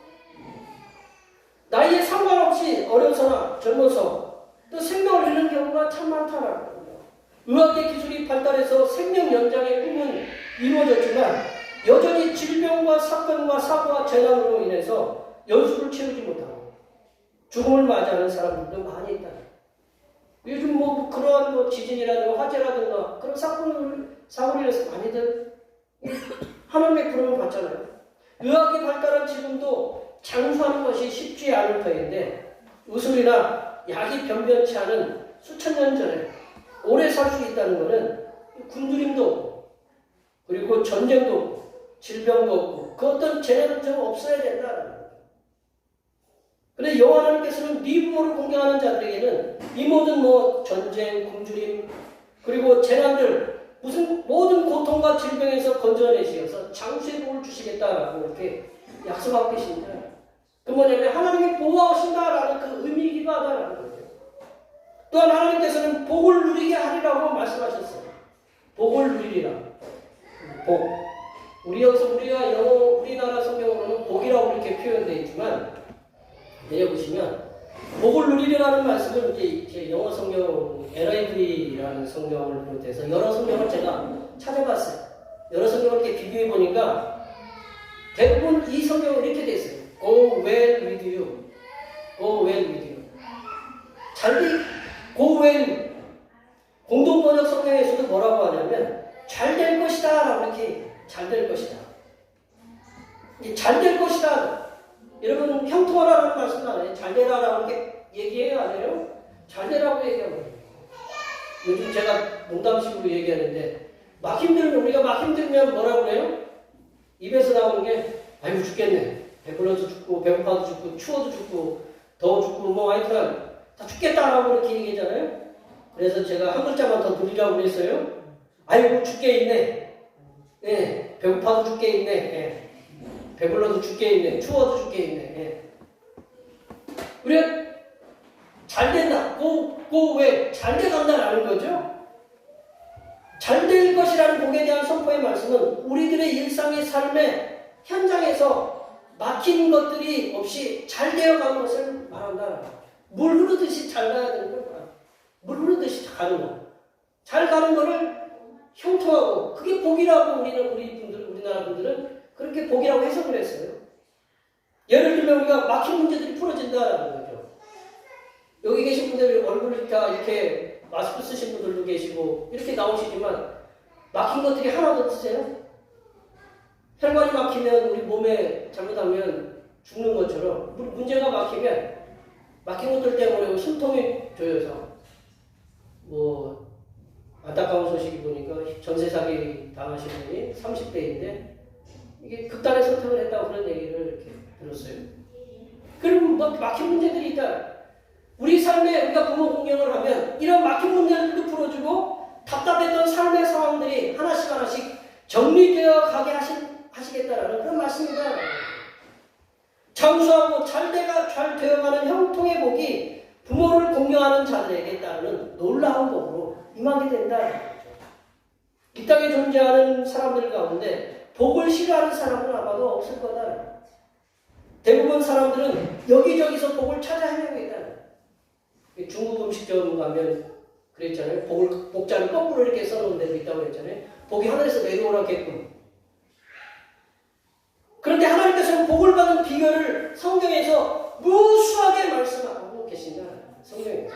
나이에 상관없이 어려서나 젊어서 또 생명을 잃는 경우가 참 많다라는 거죠. 의학의 기술이 발달해서 생명 연장의 꿈은 이루어졌지만 여전히 질병과 사건과 사고와 재난으로 인해서 연수를 채우지 못하고 죽음을 맞이하는 사람들도 많이 있다. 요즘 그러한 지진이라든가 화재라든가 그런 사고로 인해서 많이들 하나님의 부름을 받잖아요. 의학이 발달한 지금도 장수하는 것이 쉽지 않을 터인데 의술이나 약이 변변치 않은 수천 년 전에 오래 살 수 있다는 것은 굶주림도 없고 그리고 전쟁도 없고 질병도 없고 그 어떤 재난은 좀 없어야 된다는 거예요. 그런데 여호와 하나님께서는 네 부모를 공경하는 자들에게는 이 모든 전쟁, 굶주림 그리고 재난들 무슨 모든 고통과 질병에서 건져내시어서 장수의 복을 주시겠다라고 이렇게 약속하고 계십니다. 그 뭐냐면 하나님이 보호하신다라는 그 의미이기도 하다라는 거죠. 또한 하나님께서는 복을 누리게 하리라고 말씀하셨어요. 복을 누리리라. 복. 우리나라 성경으로는 복이라고 이렇게 표현되어 있지만 내려보시면 복을 누리리라는 말씀을 이제 영어 성경 NIV라는 성경을 비롯해서 여러 성경을 제가 찾아봤어요. 여러 성경을 이렇게 비교해 보니까 대부분 이 성경은 이렇게 되어 있어요. Go well with you. Go well with you. Go well. 공동번역 성경에서도 뭐라고 하냐면 잘 될 것이다 라고 이렇게 잘 될 것이다. 잘 될 것이다. 여러분 형통하라는 말씀 안 해요? 잘 되라라고 이렇게 얘기해요? 안 해요? 잘 되라고 얘기하고 요즘 제가 농담식으로 얘기하는데 우리가 막 힘들면 뭐라고 그래요? 입에서 나오는 게 아이고 죽겠네. 배불러도 죽고 배고파도 죽고 추워도 죽고 더워 죽고 하여튼 다 죽겠다라고 이렇게 얘기하잖아요. 그래서 제가 한 글자만 더 늘리라고 그랬어요. 아이고 죽게 있네. 예, 배고파도 죽게 있네. 예. 배불러도 죽게 있네. 추워도 죽게 있네. 예. 우리가 잘 된다. 왜? 잘 돼간다라는 거죠. 잘 될 것이라는 복에 대한 선포의 말씀은 우리들의 일상의 삶의 현장에서 막힌 것들이 없이 잘 되어가는 것을 말한다. 물 흐르듯이 잘 가야 되는 거야. 물 흐르듯이 가는 거. 잘 가는 거를 형통하고 그게 복이라고 우리나라 분들은 그렇게 복이라고 해석을 했어요. 예를 들면 우리가 막힌 문제들이 풀어진다라는 거죠. 여기 계신 분들 얼굴을 다 이렇게 마스크 쓰신 분들도 계시고 이렇게 나오시지만 막힌 것들이 하나도 없으세요? 혈관이 막히면 우리 몸에 잘못하면 죽는 것처럼 문제가 막히면 막힌 것들 때문에 숨통이 조여서 뭐 안타까운 소식이 보니까 전세 사기 당하신 분이 30대인데 이게 극단의 선택을 했다고 그런 얘기를 이렇게 들었어요. 그럼 막힌 문제들이 있다. 우리 삶에 우리가 부모 공경을 하면 이런 막힌 문제들도 풀어주고 답답했던 삶의 상황들이 하나씩 정리되어 가게 하시겠다라는 그런 말씀입니다. 장수하고 잘 되어가는 형통의 복이 부모를 공경하는 자들에게 따르는 놀라운 복으로 임하게 된다. 이 땅에 존재하는 사람들 가운데 복을 싫어하는 사람은 아마도 없을 거다. 대부분 사람들은 여기저기서 복을 찾아 헤매고 있다. 중국 음식점 가면 그랬잖아요. 복자를 거꾸로 이렇게 써놓은 데도 있다고 그랬잖아요. 복이 하늘에서 내려오라게끔. 그런데 하나님께서는 복을 받는 비결을 성경에서 무수하게 말씀하고 계신다. 성경에서.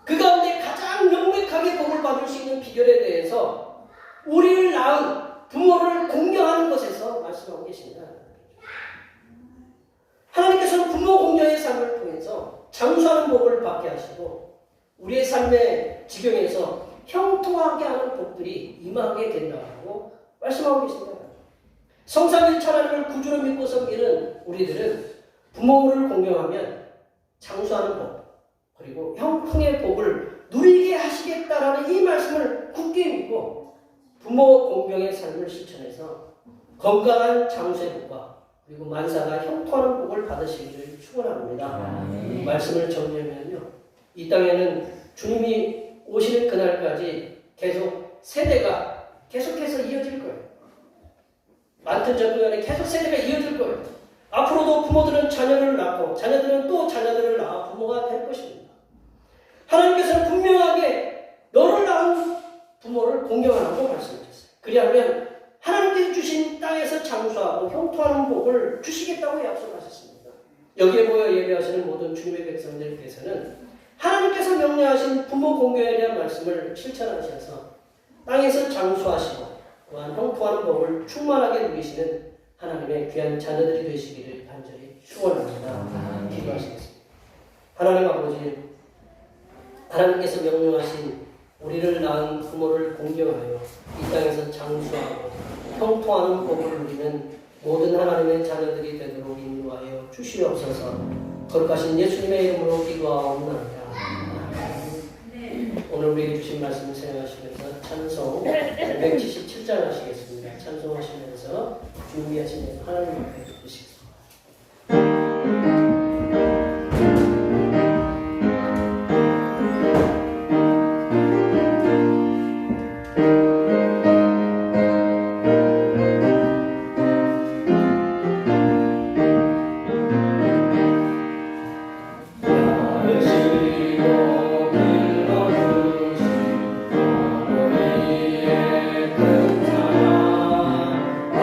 그 가운데 가장 명백하게 복을 받을 수 있는 비결에 대해서 우리를 낳은 부모를 공경하는 것에서 말씀하고 계신다. 하나님께서는 부모 공경의 삶을 통해서 장수하는 복을 받게 하시고 우리의 삶의 지경에서 형통하게 하는 복들이 임하게 된다고 말씀하고 계십니다. 성삼일체 하나님을 구주로 믿고 섬기는 우리들은 부모를 공경하면 장수하는 복 그리고 형통의 복을 누리게 하시겠다라는 이 말씀을 굳게 믿고 부모 공경의 삶을 실천해서 건강한 장수의 복과 그리고 만사가 형통하는 복을 받으시기를 축원합니다. 말씀을 정리하면요, 이 땅에는 주님이 오시는 그날까지 계속 세대가 계속해서 이어질 거예요. 많든 적든 간에 계속 세대가 이어질 거예요. 앞으로도 부모들은 자녀를 낳고 자녀들은 또 자녀들을 낳아 부모가 될 것입니다. 하나님께서는 분명하게 너를 낳은 부모를 공경하라고 말씀하셨어요. 그리하면 하나님께서 주신 땅에서 장수하고 형통하는 복을 주시겠다고 약속하셨습니다. 여기에 모여 예배하시는 모든 주님의 백성들께서는 하나님께서 명령하신 부모 공경에 대한 말씀을 실천하셔서 땅에서 장수하시고 또한 형통하는 복을 충만하게 누리시는 하나님의 귀한 자녀들이 되시기를 간절히 축원합니다. 기도하시겠습니다. 하나님 아버지, 하나님께서 명령하신 우리를 낳은 부모를 공경하여 이 땅에서 장수하고 형통하는 복을 누리는 모든 하나님의 자녀들이 되도록 인도하여 주시옵소서. 거룩하신 예수님의 이름으로 기도하옵나이다. 오늘 우리에게 주신 말씀을 생각하시면서 찬송 177장 하시겠습니다. 찬송하시면서 준비하시면서 하나님 앞에 드시겠습니다. 아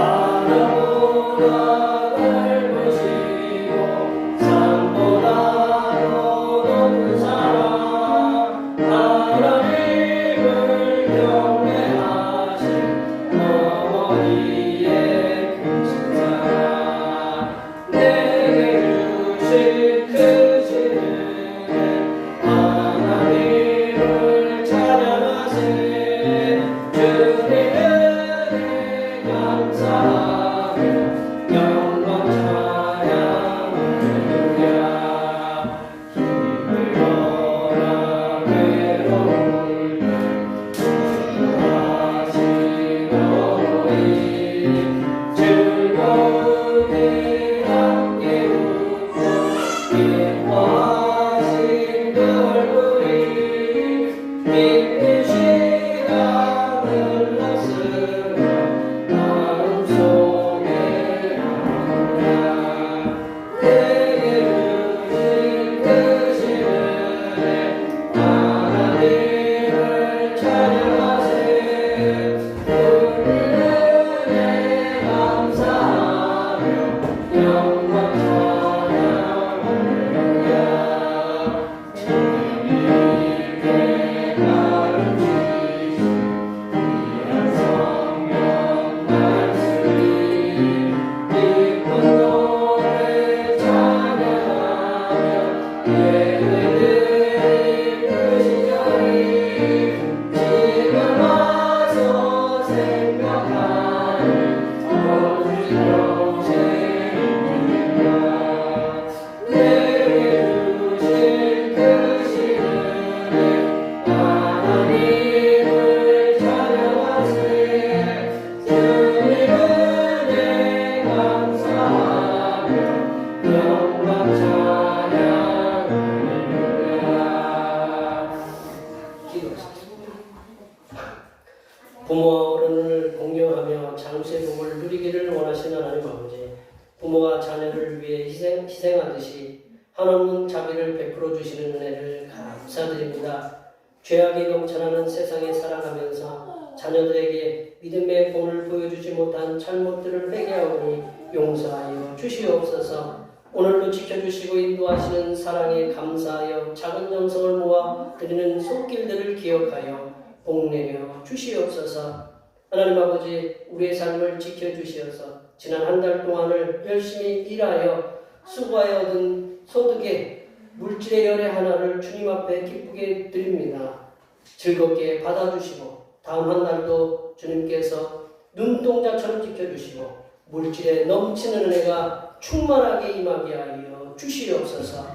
되기를 원하시는 하나님 아버지, 부모가 자녀를 위해 희생하듯이 한없는 자비를 베풀어 주시는 은혜를 감사드립니다. 죄악이 넘쳐나는 세상에 살아가면서 자녀들에게 믿음의 본을 보여주지 못한 잘못들을 회개하오니 용서하여 주시옵소서. 오늘도 지켜주시고 인도하시는 사랑에 감사하여 작은 영성을 모아 드리는 손길들을 기억하여 복내려 주시옵소서. 하나님 아버지, 우리의 삶을 지켜주시어서 지난 한 달 동안을 열심히 일하여 수고하여 얻은 소득의 물질의 열의 하나를 주님 앞에 기쁘게 드립니다. 즐겁게 받아주시고 다음 한 달도 주님께서 눈동자처럼 지켜주시고 물질에 넘치는 은혜가 충만하게 임하게 하여 주시옵소서.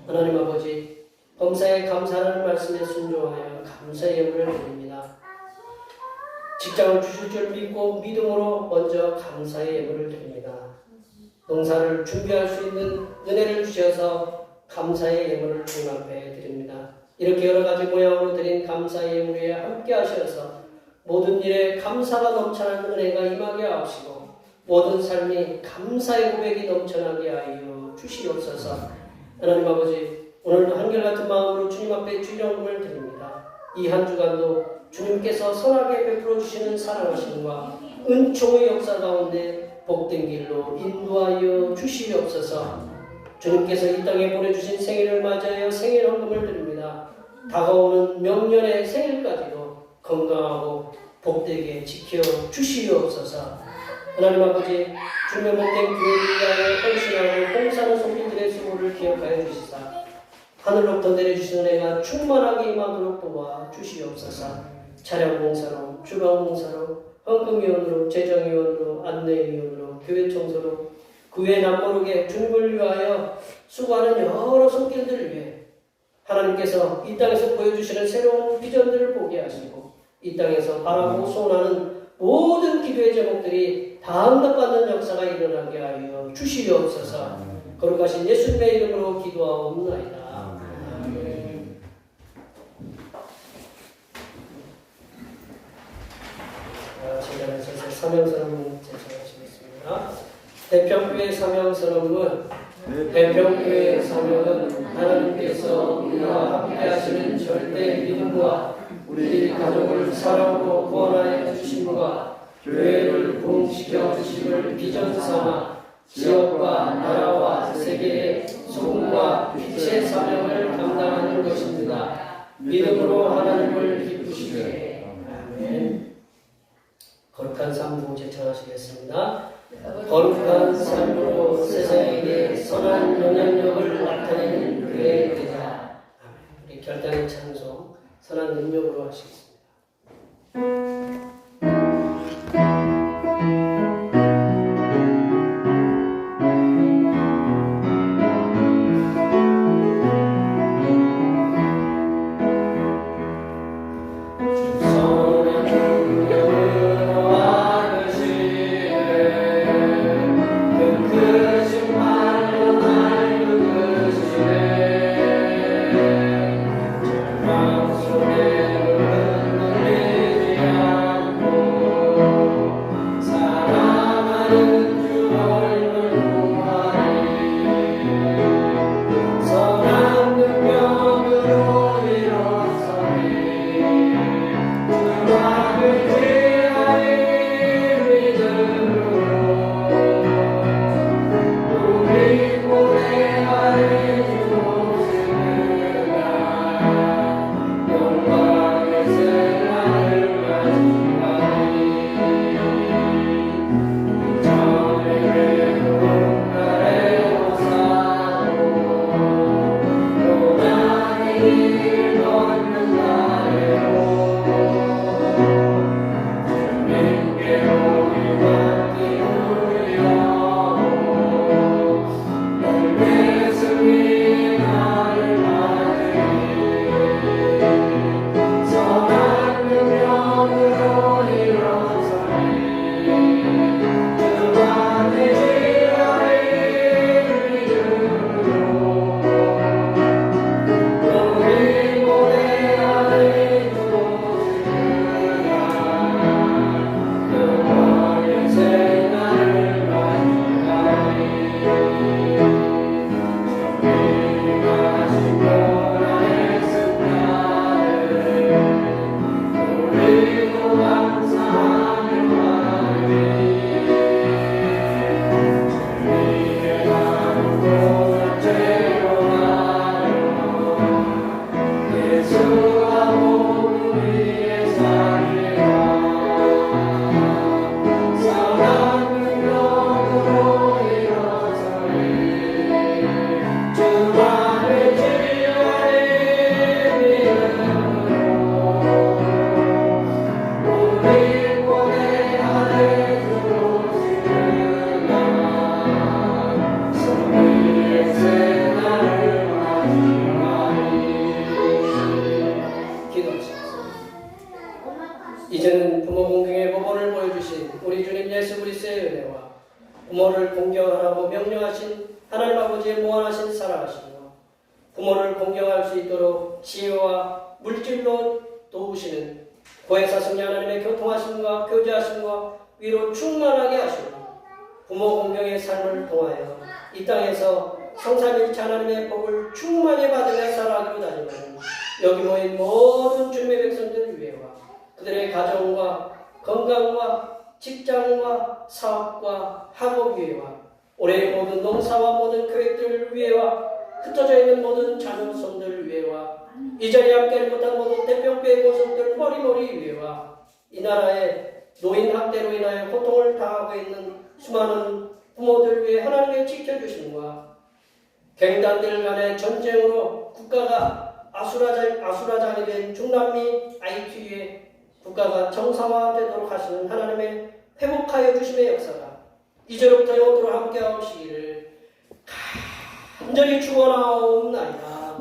하나님 아버지, 범사에 감사하는 말씀에 순종하여 감사의 예물을 드립니다. 직장을 주실 줄 믿고 믿음으로 먼저 감사의 예물을 드립니다. 농사를 준비할 수 있는 은혜를 주셔서 감사의 예물을 주님 앞에 드립니다. 이렇게 여러 가지 모양으로 드린 감사의 예물에 함께 하셔서 모든 일에 감사가 넘쳐나는 은혜가 임하게 하시고 모든 삶이 감사의 고백이 넘쳐나게 하여 주시옵소서. 하나님 아버지, 오늘도 한결같은 마음으로 주님 앞에 주일영금을 드립니다. 이 한 주간도 주님께서 선하게 베풀어 주시는 사랑하심과 은총의 역사 가운데 복된 길로 인도하여 주시옵소서. 주님께서 이 땅에 보내주신 생일을 맞이하여 생일 헌금을 드립니다. 다가오는 명년의 생일까지도 건강하고 복되게 지켜 주시옵소서. 하나님 아버지, 주님의 복된 교회를 위하여 헌신하고 봉사하는 손길들의 수고를 기억하여 주시사 하늘로부터 내려주시는 은혜가 충만하게 임하도록 도와 주시옵소서. 차량봉사로, 주방봉사로, 헌금위원으로, 재정위원으로, 안내위원으로, 교회 청소로, 그 외 남모르게 주님을 위하여 수고하는 여러 손길들을 위해 하나님께서 이 땅에서 보여주시는 새로운 비전들을 보게 하시고 이 땅에서 바라고 소원하는 모든 기도의 제목들이 다 응답받는 역사가 일어나게 하여 주시옵소서. 거룩하신 예수님의 이름으로 기도하옵나이다. 아멘. 제자에서 사명선언문 제청하시겠습니다. 대평교회 사명선언문. 대평교회의 사명은 하나님께서 우리와 함께 하시는 절대 믿음과 우리 가족을 사랑으로 구원하여 주심과 교회를 부흥시켜 주심을 비전 삼아 지역과 나라와 세계의 소금과 빛의 사명을 감당하는 것입니다. 믿음으로 하나님을 기쁘시게. 아멘. 거룩한 삶으로 제청하시겠습니다. 거룩한 삶으로 세상에게 선한 영향력을 나타내는 교회의 대자. 우리 결단의 찬송 선한 능력으로 하시겠습니다. 부모를 공경하라고 명령하신 하나님 아버지의 무한하신 사랑하시며 부모를 공경할 수 있도록 지혜와 물질로 도우시는 고해사 승리 하나님의 교통하심과 교제하심과 위로 충만하게 하시고 부모 공경의 삶을 통하여 이 땅에서 성삼일체 하나님의 복을 충만히 받으며 살아가기로 다짐하는 여기 모인 모든 주님의 백성들을 위해와 그들의 가정과 건강과 직장과 사업과 학업 위해와 올해의 모든 농사와 모든 계획들을 위해와 흩어져 있는 모든 자녀손들을 위해와 이 자리에 함께하지 못한 모든 대병배의 고속들 머리머리 위해와 이 나라의 노인 학대로 인하여 고통을 당하고 있는 수많은 부모들 위해 하나님의 지켜주심과 갱단들 간의 전쟁으로 국가가 아수라장이 된 중남미 IT에 국가가 정상화되도록 하시는 하나님의 회복하여 주심의 역사가 이제로부터 영원토록 함께하시기를 간절히 축원하옵나이다.